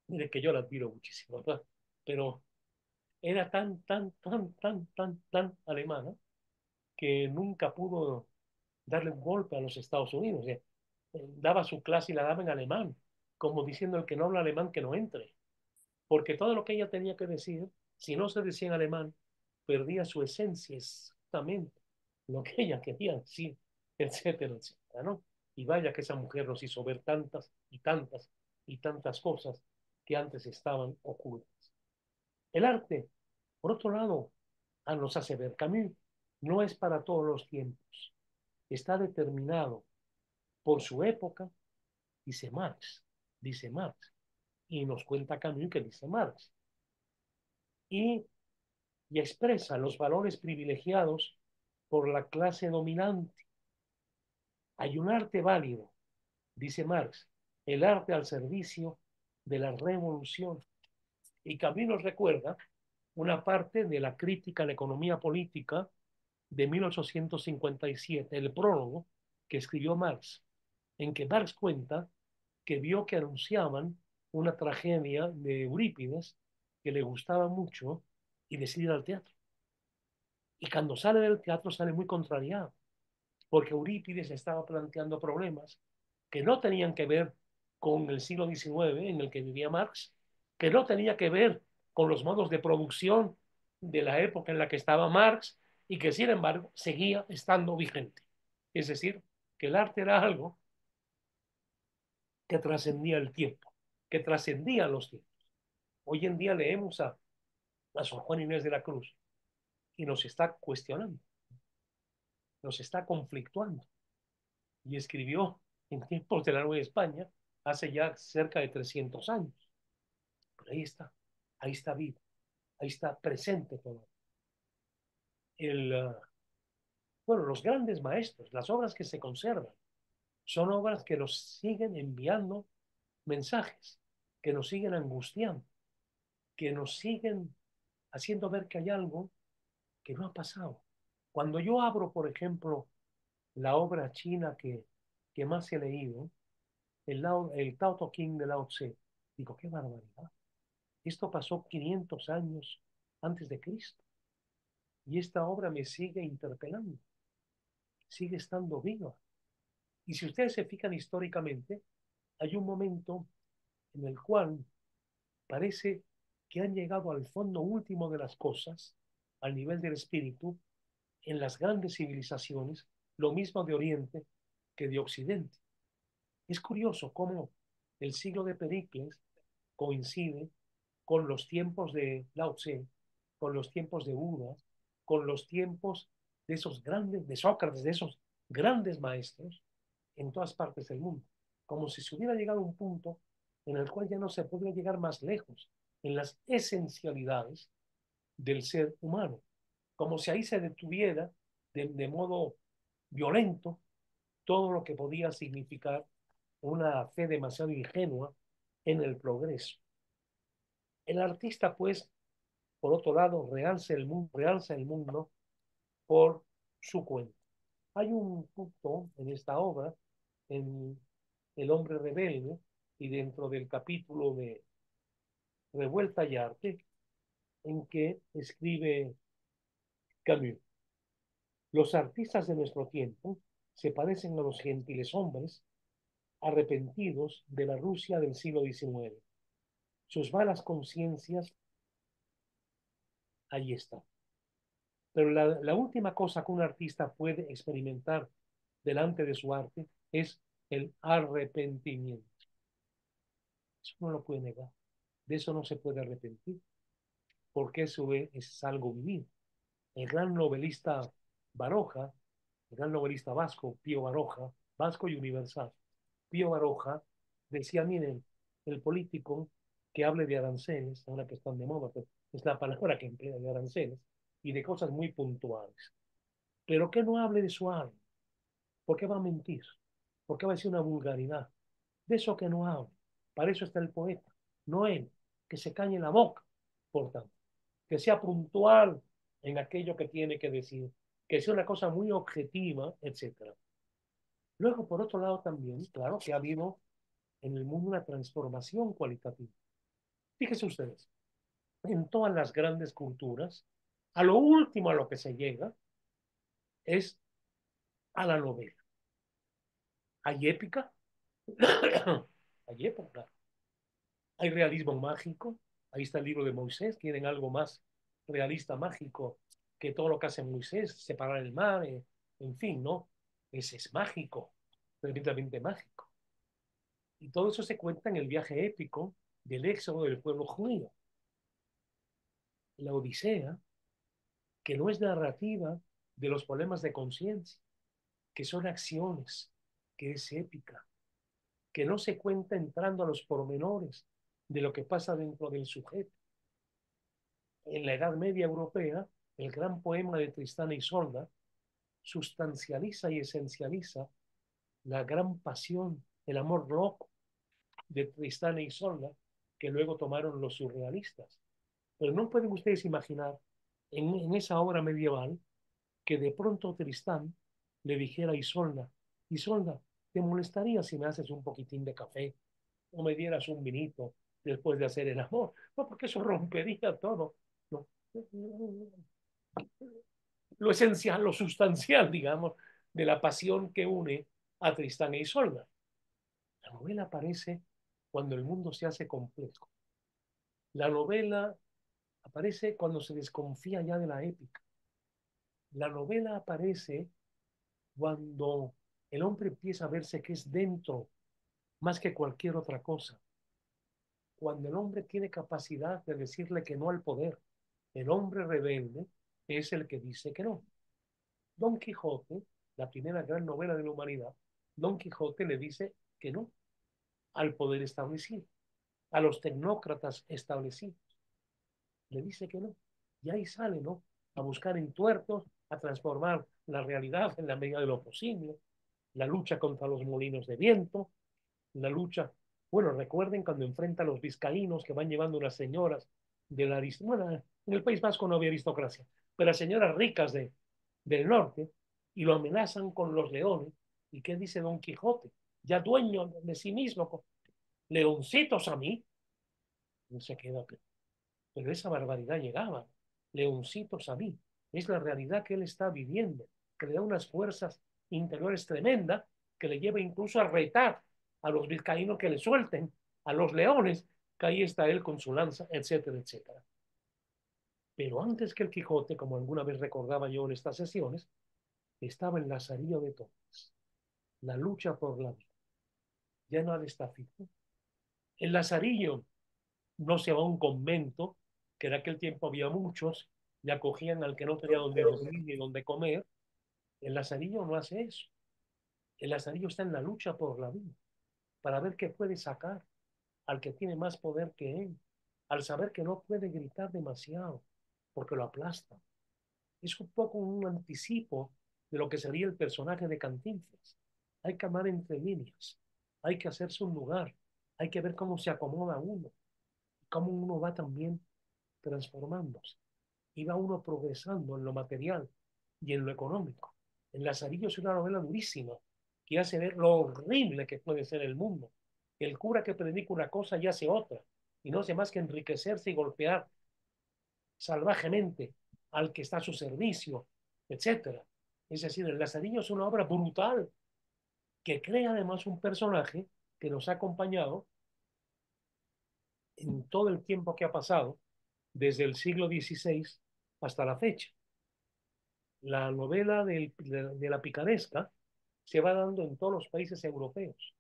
mire que yo la admiro muchísimo, ¿verdad? Pero era tan alemana que nunca pudo darle un golpe a los Estados Unidos. Daba su clase y la daba en alemán, como diciendo el que no habla alemán que no entre, porque todo lo que ella tenía que decir, si no se decía en alemán, perdía su esencia, exactamente lo que ella quería decir, etcétera, etcétera, ¿no? Y vaya que esa mujer nos hizo ver tantas y tantas y tantas cosas que antes estaban ocultas. El arte, por otro lado, nos hace ver Camus, no es para todos los tiempos, está determinado por su época, dice Marx, y nos cuenta Camus que dice Marx, y, y expresa los valores privilegiados por la clase dominante. Hay un arte válido, dice Marx, el arte al servicio de la revolución. Y Camus nos recuerda una parte de la crítica a la economía política de 1857, el prólogo que escribió Marx, en que Marx cuenta que vio que anunciaban una tragedia de Eurípides que le gustaba mucho y decide ir al teatro. Y cuando sale del teatro sale muy contrariado, porque Eurípides estaba planteando problemas que no tenían que ver con el siglo XIX en el que vivía Marx, que no tenía que ver con los modos de producción de la época en la que estaba Marx y que sin embargo seguía estando vigente. Es decir, que el arte era algo que trascendía el tiempo, que trascendía los tiempos. Hoy en día leemos a Sor Juana Inés de la Cruz y nos está cuestionando, nos está conflictuando. Y escribió en tiempos de la Nueva España hace ya cerca de 300 años. Pero ahí está vivo, ahí está presente todo. Bueno, los grandes maestros, las obras que se conservan, son obras que nos siguen enviando mensajes, que nos siguen angustiando, que nos siguen haciendo ver que hay algo que no ha pasado. Cuando yo abro, por ejemplo, la obra china que más he leído, el Tao Te Ching de Lao Tse, digo, qué barbaridad. Esto pasó 500 años antes de Cristo y esta obra me sigue interpelando, sigue estando viva. Y si ustedes se fijan históricamente, hay un momento en el cual parece que han llegado al fondo último de las cosas, al nivel del espíritu, en las grandes civilizaciones, lo mismo de Oriente que de Occidente. Es curioso cómo el siglo de Pericles coincide con los tiempos de Lao Tse, con los tiempos de Buda, con los tiempos de esos grandes, de Sócrates, de esos grandes maestros en todas partes del mundo. Como si se hubiera llegado a un punto en el cual ya no se podría llegar más lejos en las esencialidades del ser humano. Como si ahí se detuviera de modo violento todo lo que podía significar una fe demasiado ingenua en el progreso. El artista, pues, por otro lado, realza el mundo por su cuenta. Hay un punto en esta obra, en El hombre rebelde, y dentro del capítulo de Revuelta y Arte, en que escribe Camus: los artistas de nuestro tiempo se parecen a los gentiles hombres arrepentidos de la Rusia del siglo XIX. Sus malas conciencias, ahí están. Pero la última cosa que un artista puede experimentar delante de su arte es el arrepentimiento. Eso no lo puede negar. De eso no se puede arrepentir, porque eso es algo vivido. El gran novelista Baroja, el gran novelista vasco, Pío Baroja, vasco y universal, Pío Baroja decía, miren, el político que hable de aranceles, ahora que están de moda, pues, es la palabra que emplea de aranceles, y de cosas muy puntuales, pero que no hable de su alma. ¿Por qué va a mentir? ¿Por qué va a decir una vulgaridad? De eso que no hable. Para eso está el poeta, no él, que se calle la boca, por tanto, que sea puntual en aquello que tiene que decir, que sea una cosa muy objetiva, etcétera. Luego, por otro lado, también, claro, que ha habido en el mundo una transformación cualitativa. Fíjense ustedes, en todas las grandes culturas, a lo último a lo que se llega es a la novela. Hay épica, hay época, hay realismo mágico, ahí está el libro de Moisés, quieren algo más realista, mágico, que todo lo que hace Moisés, separar el mar, en fin, ¿no? Ese es mágico, tremendamente mágico. Y todo eso se cuenta en el viaje épico del éxodo del pueblo judío. La Odisea, que no es narrativa de los problemas de conciencia, que son acciones, que es épica, que no se cuenta entrando a los pormenores de lo que pasa dentro del sujeto. En la Edad Media europea, el gran poema de Tristán e Isolda sustancializa y esencializa la gran pasión, el amor loco de Tristán e Isolda, que luego tomaron los surrealistas. Pero no pueden ustedes imaginar en esa obra medieval que de pronto Tristán le dijera a Isolda, Isolda, ¿te molestaría si me haces un poquitín de café o me dieras un vinito después de hacer el amor? No, porque eso rompería todo. No. Lo esencial, lo sustancial, digamos, de la pasión que une a Tristán e Isolda. La novela aparece cuando el mundo se hace complejo. La novela aparece cuando se desconfía ya de la épica. La novela aparece cuando el hombre empieza a verse que es dentro más que cualquier otra cosa. Cuando el hombre tiene capacidad de decirle que no al poder. El hombre rebelde es el que dice que no. Don Quijote, la primera gran novela de la humanidad, Don Quijote le dice que no al poder establecido, a los tecnócratas establecidos. Le dice que no. Y ahí sale, ¿no? A buscar entuertos, a transformar la realidad en la medida de lo posible, la lucha contra los molinos de viento, la lucha. Bueno, recuerden cuando enfrenta a los vizcaínos que van llevando unas señoras de la bueno, en el País Vasco no había aristocracia, pero las señoras ricas del norte y lo amenazan con los leones. ¿Y qué dice Don Quijote? Ya dueño de sí mismo, leoncitos a mí. No se queda, pero esa barbaridad llegaba. Leoncitos a mí. Es la realidad que él está viviendo, que le da unas fuerzas interiores tremendas, que le lleva incluso a retar a los vizcaínos que le suelten, a los leones, que ahí está él con su lanza, etcétera, etcétera. Pero antes que el Quijote, como alguna vez recordaba yo en estas sesiones, estaba el Lazarillo de Tormes, la lucha por la vida. Ya nadie está fijo. El Lazarillo no se va a un convento, que en aquel tiempo había muchos, y acogían al que no tenía donde dormir ni donde comer. El Lazarillo no hace eso. El Lazarillo está en la lucha por la vida, para ver qué puede sacar al que tiene más poder que él, al saber que no puede gritar demasiado, porque lo aplastan. Es un poco un anticipo de lo que sería el personaje de Cantinflas. Hay que amar entre líneas, hay que hacerse un lugar, hay que ver cómo se acomoda uno, cómo uno va también transformándose. Y va uno progresando en lo material y en lo económico. El Lazarillo es una novela durísima que hace ver lo horrible que puede ser el mundo. El cura que predica una cosa y hace otra, y no hace más que enriquecerse y golpear salvajemente al que está a su servicio, etcétera. Es decir, el Lazarillo es una obra brutal que crea además un personaje que nos ha acompañado en todo el tiempo que ha pasado, desde el siglo XVI hasta la fecha. La novela de la picaresca se va dando en todos los países europeos.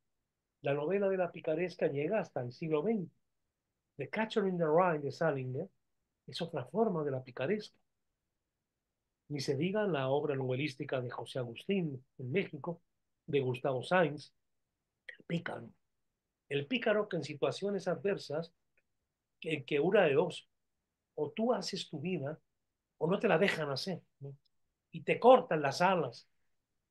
La novela de la picaresca llega hasta el siglo XX. The Catcher in the Rye de Salinger es otra forma de la picaresca. Ni se diga la obra novelística de José Agustín en México, de Gustavo Sáenz, el pícaro. El pícaro que en situaciones adversas, que una de dos, o tú haces tu vida o no te la dejan hacer, ¿no? Y te cortan las alas.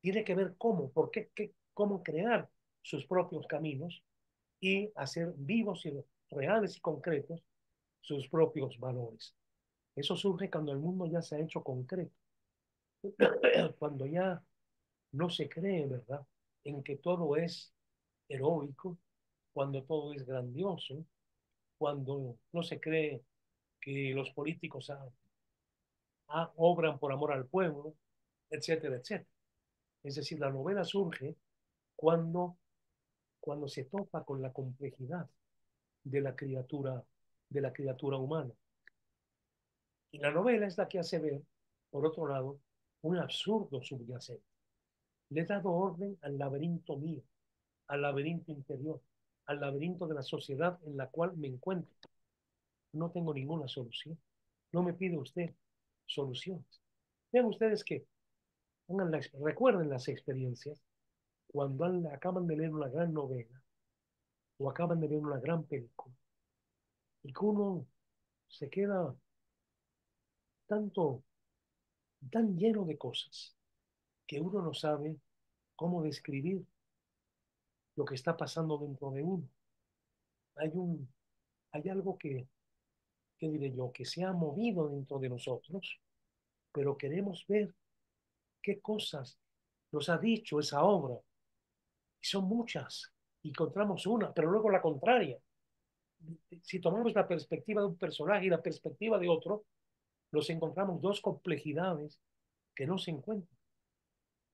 Tiene que ver cómo, por qué, cómo crear sus propios caminos y hacer vivos y reales y concretos sus propios valores. Eso surge cuando el mundo ya se ha hecho concreto, cuando ya no se cree, ¿verdad?, en que todo es heroico, cuando todo es grandioso, cuando no se cree que los políticos obran por amor al pueblo, etcétera, etcétera. Es decir, la novela surge cuando, cuando se topa con la complejidad de de la criatura humana. Y la novela es la que hace ver, por otro lado, un absurdo subyacente. Le he dado orden al laberinto mío, al laberinto interior, al laberinto de la sociedad en la cual me encuentro. No tengo ninguna solución. No me pide usted soluciones. Vean ustedes que recuerden las experiencias cuando acaban de leer una gran novela o acaban de ver una gran película y que uno se queda tanto, tan lleno de cosas que uno no sabe cómo describir lo que está pasando dentro de uno. Hay un, hay algo que diré yo, que se ha movido dentro de nosotros, pero queremos ver qué cosas nos ha dicho esa obra. Y son muchas. Y encontramos una, pero luego la contraria. Si tomamos la perspectiva de un personaje y la perspectiva de otro, nos encontramos dos complejidades que no se encuentran,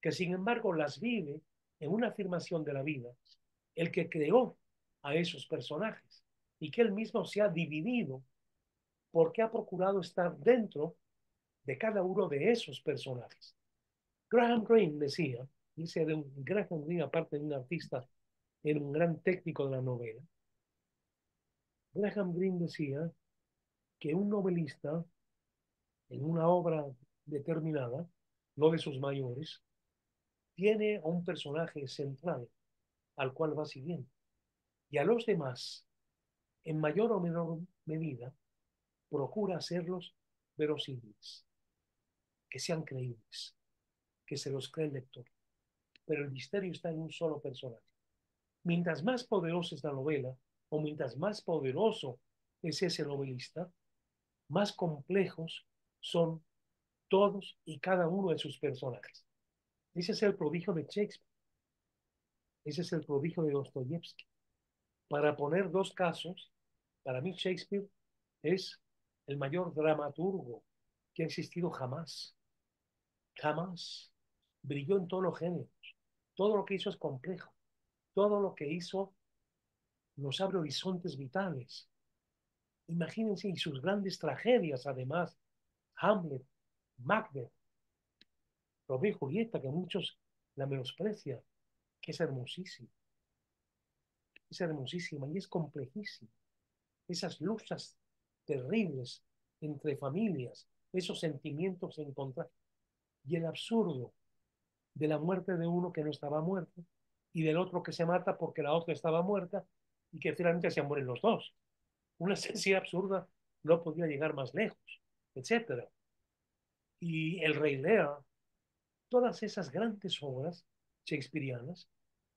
que sin embargo las vive en una afirmación de la vida el que creó a esos personajes y que él mismo se ha dividido porque ha procurado estar dentro de cada uno de esos personajes. Graham Greene decía, dice de Graham Greene, aparte de un artista, era un gran técnico de la novela. Graham Greene decía que un novelista en una obra determinada, no de sus mayores, tiene a un personaje central al cual va siguiendo y a los demás, en mayor o menor medida, procura hacerlos verosímiles, que sean creíbles, que se los cree el lector. Pero el misterio está en un solo personaje. Mientras más poderosa es la novela, o mientras más poderoso es ese novelista, más complejos son todos y cada uno de sus personajes. Ese es el prodigio de Shakespeare. Ese es el prodigio de Dostoyevsky. Para poner dos casos, para mí Shakespeare es el mayor dramaturgo que ha existido jamás. Jamás. Brilló en todos los géneros. Todo lo que hizo es complejo. Todo lo que hizo nos abre horizontes vitales. Imagínense, y sus grandes tragedias, además, Hamlet, Macbeth, Romeo y Julieta, que muchos la menosprecian, que es hermosísima y es complejísima. Esas luchas terribles entre familias, esos sentimientos encontrados, y el absurdo de la muerte de uno que no estaba muerto y del otro que se mata porque la otra estaba muerta y que finalmente se mueren los dos. Una esencia absurda no podía llegar más lejos, etcétera. Y el Rey Lear, todas esas grandes obras shakespearianas,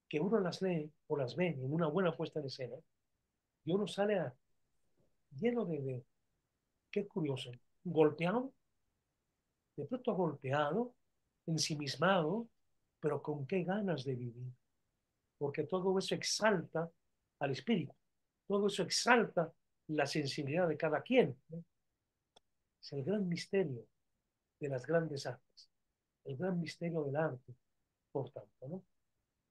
que uno las lee o las ve en una buena puesta en escena, y uno sale lleno qué curioso, golpeado, de pronto golpeado, ensimismado, pero con qué ganas de vivir, porque todo eso exalta al espíritu, todo eso exalta la sensibilidad de cada quien, ¿no? Es el gran misterio de las grandes artes, el gran misterio del arte, por tanto, ¿no?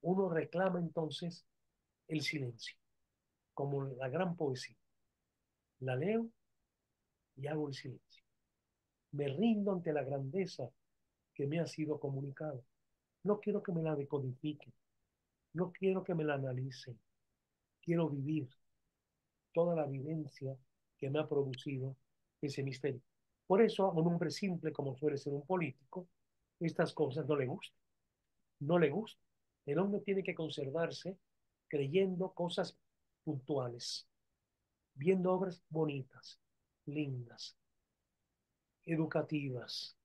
Uno reclama entonces el silencio, como la gran poesía. La leo y hago el silencio. Me rindo ante la grandeza que me ha sido comunicada. No quiero que me la decodifiquen, no quiero que me la analicen, quiero vivir toda la vivencia que me ha producido ese misterio. Por eso a un hombre simple como suele ser un político, estas cosas no le gustan, no le gustan. El hombre tiene que conservarse creyendo cosas puntuales, viendo obras bonitas, lindas, educativas,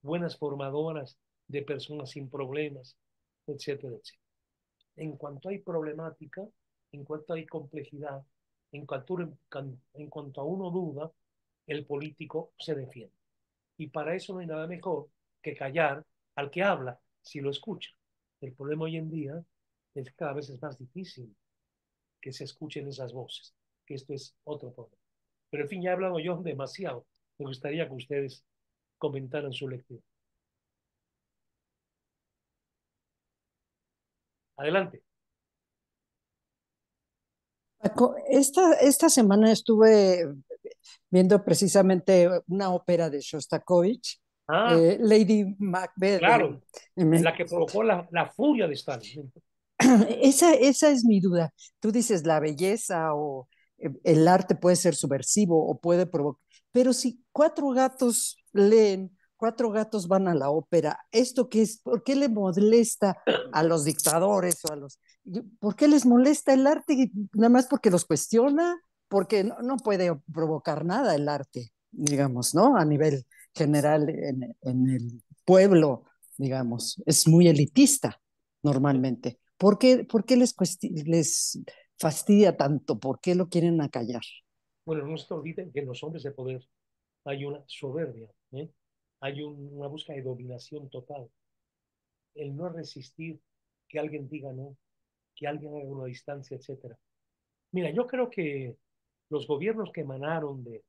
buenas formadoras de personas sin problemas, etcétera, etcétera. En cuanto hay problemática, en cuanto hay complejidad, en cuanto a uno duda, el político se defiende. Y para eso no hay nada mejor que callar al que habla si lo escucha. El problema hoy en día es que cada vez es más difícil que se escuchen esas voces, que esto es otro problema. Pero en fin, ya he hablado yo demasiado. Me gustaría que ustedes comentaran su lectura. Adelante. Paco, esta semana estuve viendo precisamente una ópera de Shostakovich, Ah, Lady Macbeth. claro, Me- la que provocó la furia de Stalin. esa es mi duda. Tú dices la belleza o el arte puede ser subversivo o puede provocar, pero si cuatro gatos leen, cuatro gatos van a la ópera, ¿esto qué es? ¿Por qué le molesta a los dictadores o a los... ¿Por qué les molesta el arte? Nada más porque los cuestiona, porque no puede provocar nada el arte, digamos, ¿no? A nivel general en el pueblo, digamos, es muy elitista normalmente. ¿Por qué les fastidia tanto? ¿Por qué lo quieren acallar? Bueno, no se olviden que en los hombres de poder hay una soberbia, ¿eh? Hay una búsqueda de dominación total. El no resistir que alguien diga no, que alguien haga una distancia, etcétera. Mira, yo creo que los gobiernos que emanaron de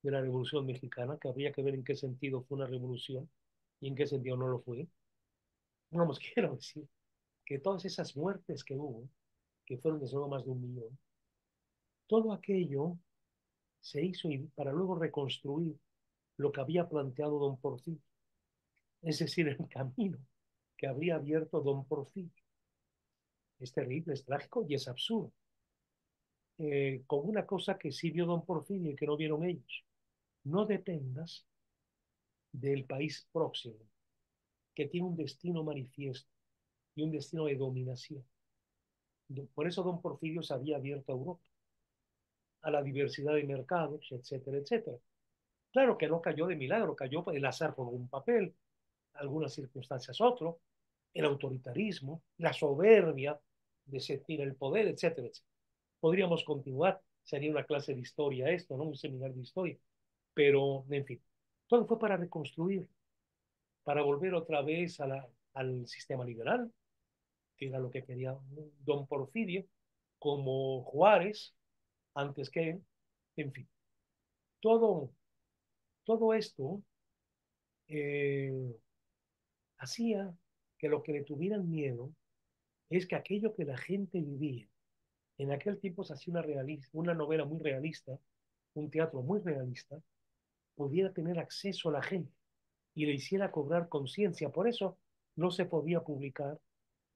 la Revolución Mexicana, que habría que ver en qué sentido fue una revolución y en qué sentido no lo fue, vamos, quiero decir que todas esas muertes que hubo, que fueron de solo más de 1 millón, todo aquello se hizo para luego reconstruir lo que había planteado don Porfirio, es decir, el camino que habría abierto don Porfirio. Es terrible, es trágico y es absurdo. Con una cosa que sí vio don Porfirio y que no vieron ellos. No dependas del país próximo, que tiene un destino manifiesto y un destino de dominación. Por eso don Porfirio se había abierto a Europa, a la diversidad de mercados, etcétera, etcétera. Claro que no cayó de milagro, cayó el azar por un papel, algunas circunstancias otro, el autoritarismo, la soberbia de sentir el poder, etcétera, etcétera. Podríamos continuar, sería una clase de historia esto, ¿no? Un seminario de historia, pero en fin, todo fue para reconstruir, para volver otra vez al sistema liberal, que era lo que quería don Porfirio, como Juárez, antes que él, en fin, todo, todo esto eh, hacía que lo que le tuvieran miedo es que aquello que la gente vivía, en aquel tiempo se hacía una novela muy realista, un teatro muy realista, pudiera tener acceso a la gente y le hiciera cobrar conciencia. Por eso no se podía publicar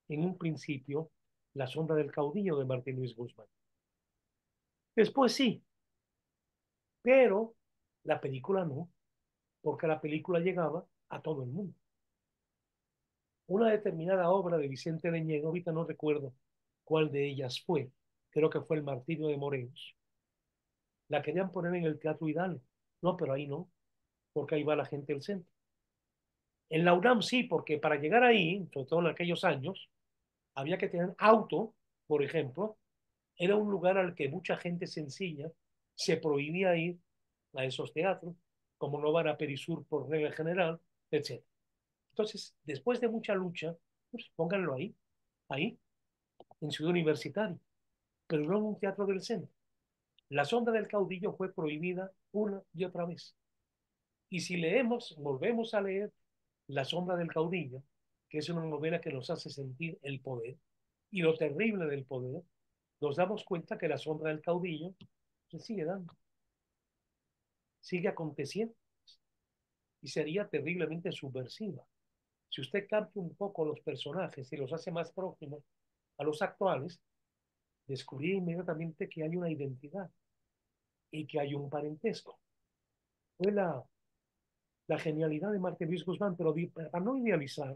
en un principio La sombra del caudillo de Martín Luis Guzmán. Después sí, pero la película no, porque la película llegaba a todo el mundo. Una determinada obra de Vicente Leñero, ahorita no recuerdo cuál de ellas fue, creo que fue El martirio de Morelos, la querían poner en el Teatro Hidalgo. No, pero ahí no, porque ahí va la gente del centro. En la UNAM sí, porque para llegar ahí, sobre todo en aquellos años, había que tener auto, por ejemplo. Era un lugar al que mucha gente sencilla se prohibía ir a esos teatros, como no van a Perisur por regla general, etc. Entonces, después de mucha lucha, pues pónganlo ahí, ahí, en Ciudad Universitaria, pero no en un teatro del centro. La sombra del caudillo fue prohibida una y otra vez. Y si leemos, volvemos a leer La sombra del caudillo, que es una novela que nos hace sentir el poder y lo terrible del poder, nos damos cuenta que la sombra del caudillo se sigue dando, sigue aconteciendo y sería terriblemente subversiva. si usted cambia un poco los personajes y los hace más próximos a los actuales, descubrí inmediatamente que hay una identidad y que hay un parentesco. Fue la genialidad de Martín Luis Guzmán, pero para no idealizar,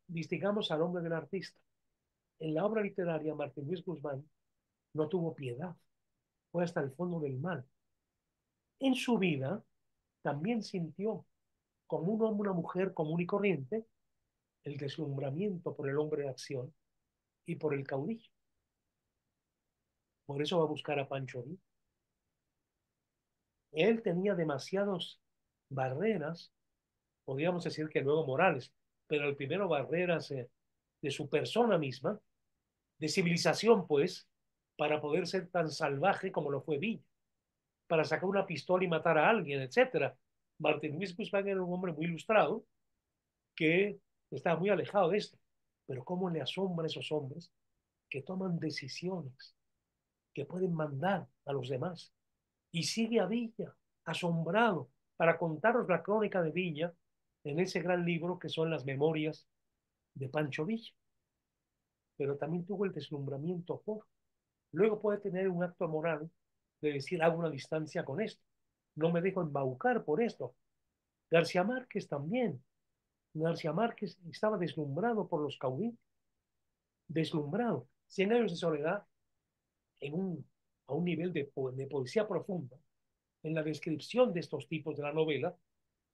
distingamos al hombre del artista. En la obra literaria, Martín Luis Guzmán no tuvo piedad, fue hasta el fondo del mal. En su vida también sintió, como un hombre, una mujer común y corriente, el deslumbramiento por el hombre de acción y por el caudillo. Por eso va a buscar a Pancho Villa. Él tenía demasiadas barreras, podríamos decir que luego morales, pero el primero barreras de su persona misma, de civilización, pues, para poder ser tan salvaje como lo fue Villa, para sacar una pistola y matar a alguien, etcétera. Martín Luis Guzmán era un hombre muy ilustrado que estaba muy alejado de esto. Pero cómo le asombra a esos hombres que toman decisiones, que pueden mandar a los demás. Y sigue a Villa, asombrado, para contaros la crónica de Villa en ese gran libro que son las memorias de Pancho Villa. Pero también tuvo el deslumbramiento por. Luego puede tener un acto moral de decir, hago una distancia con esto. No me dejo embaucar por esto. García Márquez también. García Márquez estaba deslumbrado por los caudillos. Deslumbrado. 100 años de soledad a un nivel de poesía profunda en la descripción de estos tipos de la novela,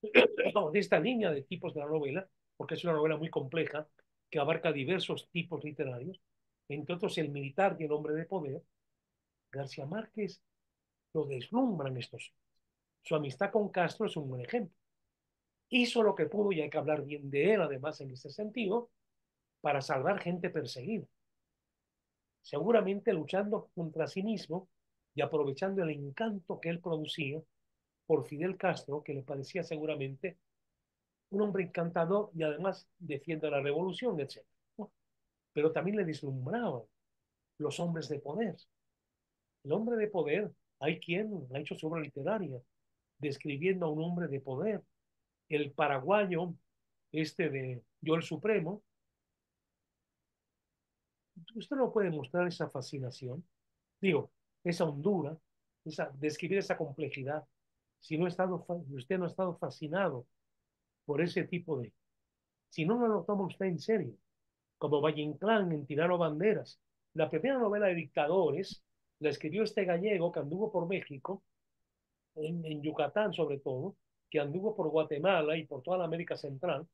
de esta línea de tipos de la novela, porque es una novela muy compleja que abarca diversos tipos literarios, entre otros el militar y el hombre de poder. García Márquez lo deslumbran estos. Su amistad con Castro es un buen ejemplo. Hizo lo que pudo, y hay que hablar bien de él, además, en ese sentido, para salvar gente perseguida. Seguramente luchando contra sí mismo y aprovechando el encanto que él producía por Fidel Castro, que le parecía seguramente un hombre encantador y además defiende la revolución, etc. Pero también le deslumbraban los hombres de poder. El hombre de poder, hay quien ha hecho su obra literaria describiendo a un hombre de poder. El paraguayo, de Yo el Supremo, usted no puede mostrar esa fascinación, digo, esa hondura, describir esa complejidad, si no ha estado, usted no ha estado fascinado por ese tipo de, si no, no lo toma usted en serio, como Valle Inclán en Tirano Banderas. La primera novela de dictadores la escribió este gallego que anduvo por México, en Yucatán sobre todo, que anduvo por Guatemala y por toda la América Central,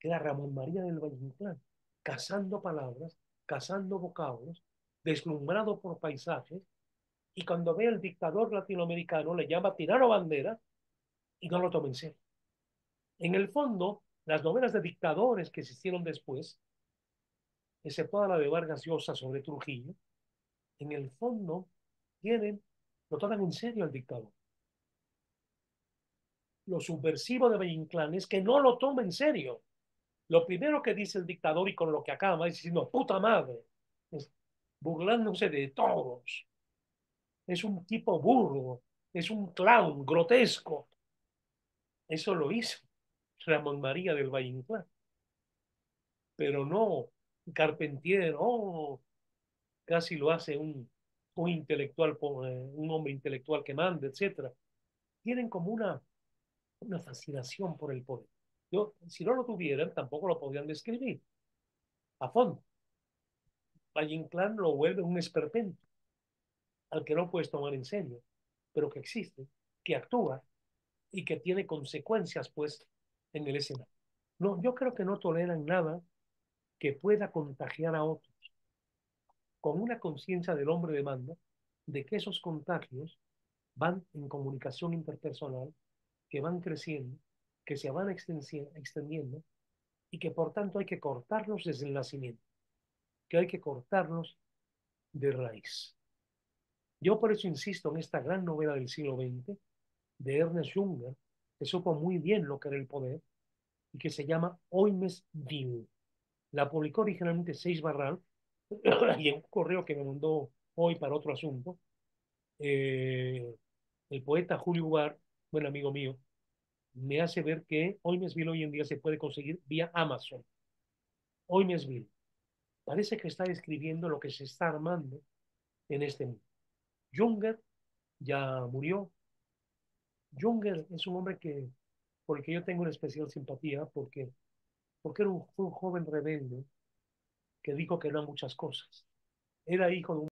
que era Ramón María del Valle Inclán, cazando palabras, cazando vocablos, deslumbrado por paisajes, y cuando ve al dictador latinoamericano le llama tirano bandera y no lo toma en serio. En el fondo, las novelas de dictadores que existieron después, excepto la de Vargas Llosa sobre Trujillo, en el fondo lo toman en serio al dictador. Lo subversivo de Valle Inclán es que no lo toma en serio. Lo primero que dice el dictador y con lo que acaba es diciendo, puta madre, es burlándose de todos. Es un tipo burdo, es un clown grotesco. Eso lo hizo Ramón María del Valle Inclán. Pero no Carpentier, oh, casi lo hace un intelectual, un hombre intelectual que manda, etcétera. Tienen como una fascinación por el poder. Si no lo tuvieran, tampoco lo podrían describir a fondo. Valle Inclán lo vuelve un esperpento al que no puedes tomar en serio, pero que existe, que actúa y que tiene consecuencias, pues, en el escenario. No, yo creo que no toleran nada que pueda contagiar a otros, con una conciencia del hombre de mando de que esos contagios van en comunicación interpersonal, que van creciendo, que se van extendiendo y que por tanto hay que cortarlos desde el nacimiento, que hay que cortarlos de raíz. Yo por eso insisto en esta gran novela del siglo XX de Ernest Junger, que supo muy bien lo que era el poder y que se llama Oimes Dil. La publicó originalmente Seix Barral y en un correo que me mandó hoy para otro asunto, el poeta Julio Ubar, buen amigo mío, me hace ver que Oimesville hoy en día se puede conseguir vía Amazon. Oimesville. Parece que está describiendo lo que se está armando en este mundo. Junger ya murió. Junger es un hombre por el que yo tengo una especial simpatía porque fue un joven rebelde que dijo que no a muchas cosas. Era hijo de un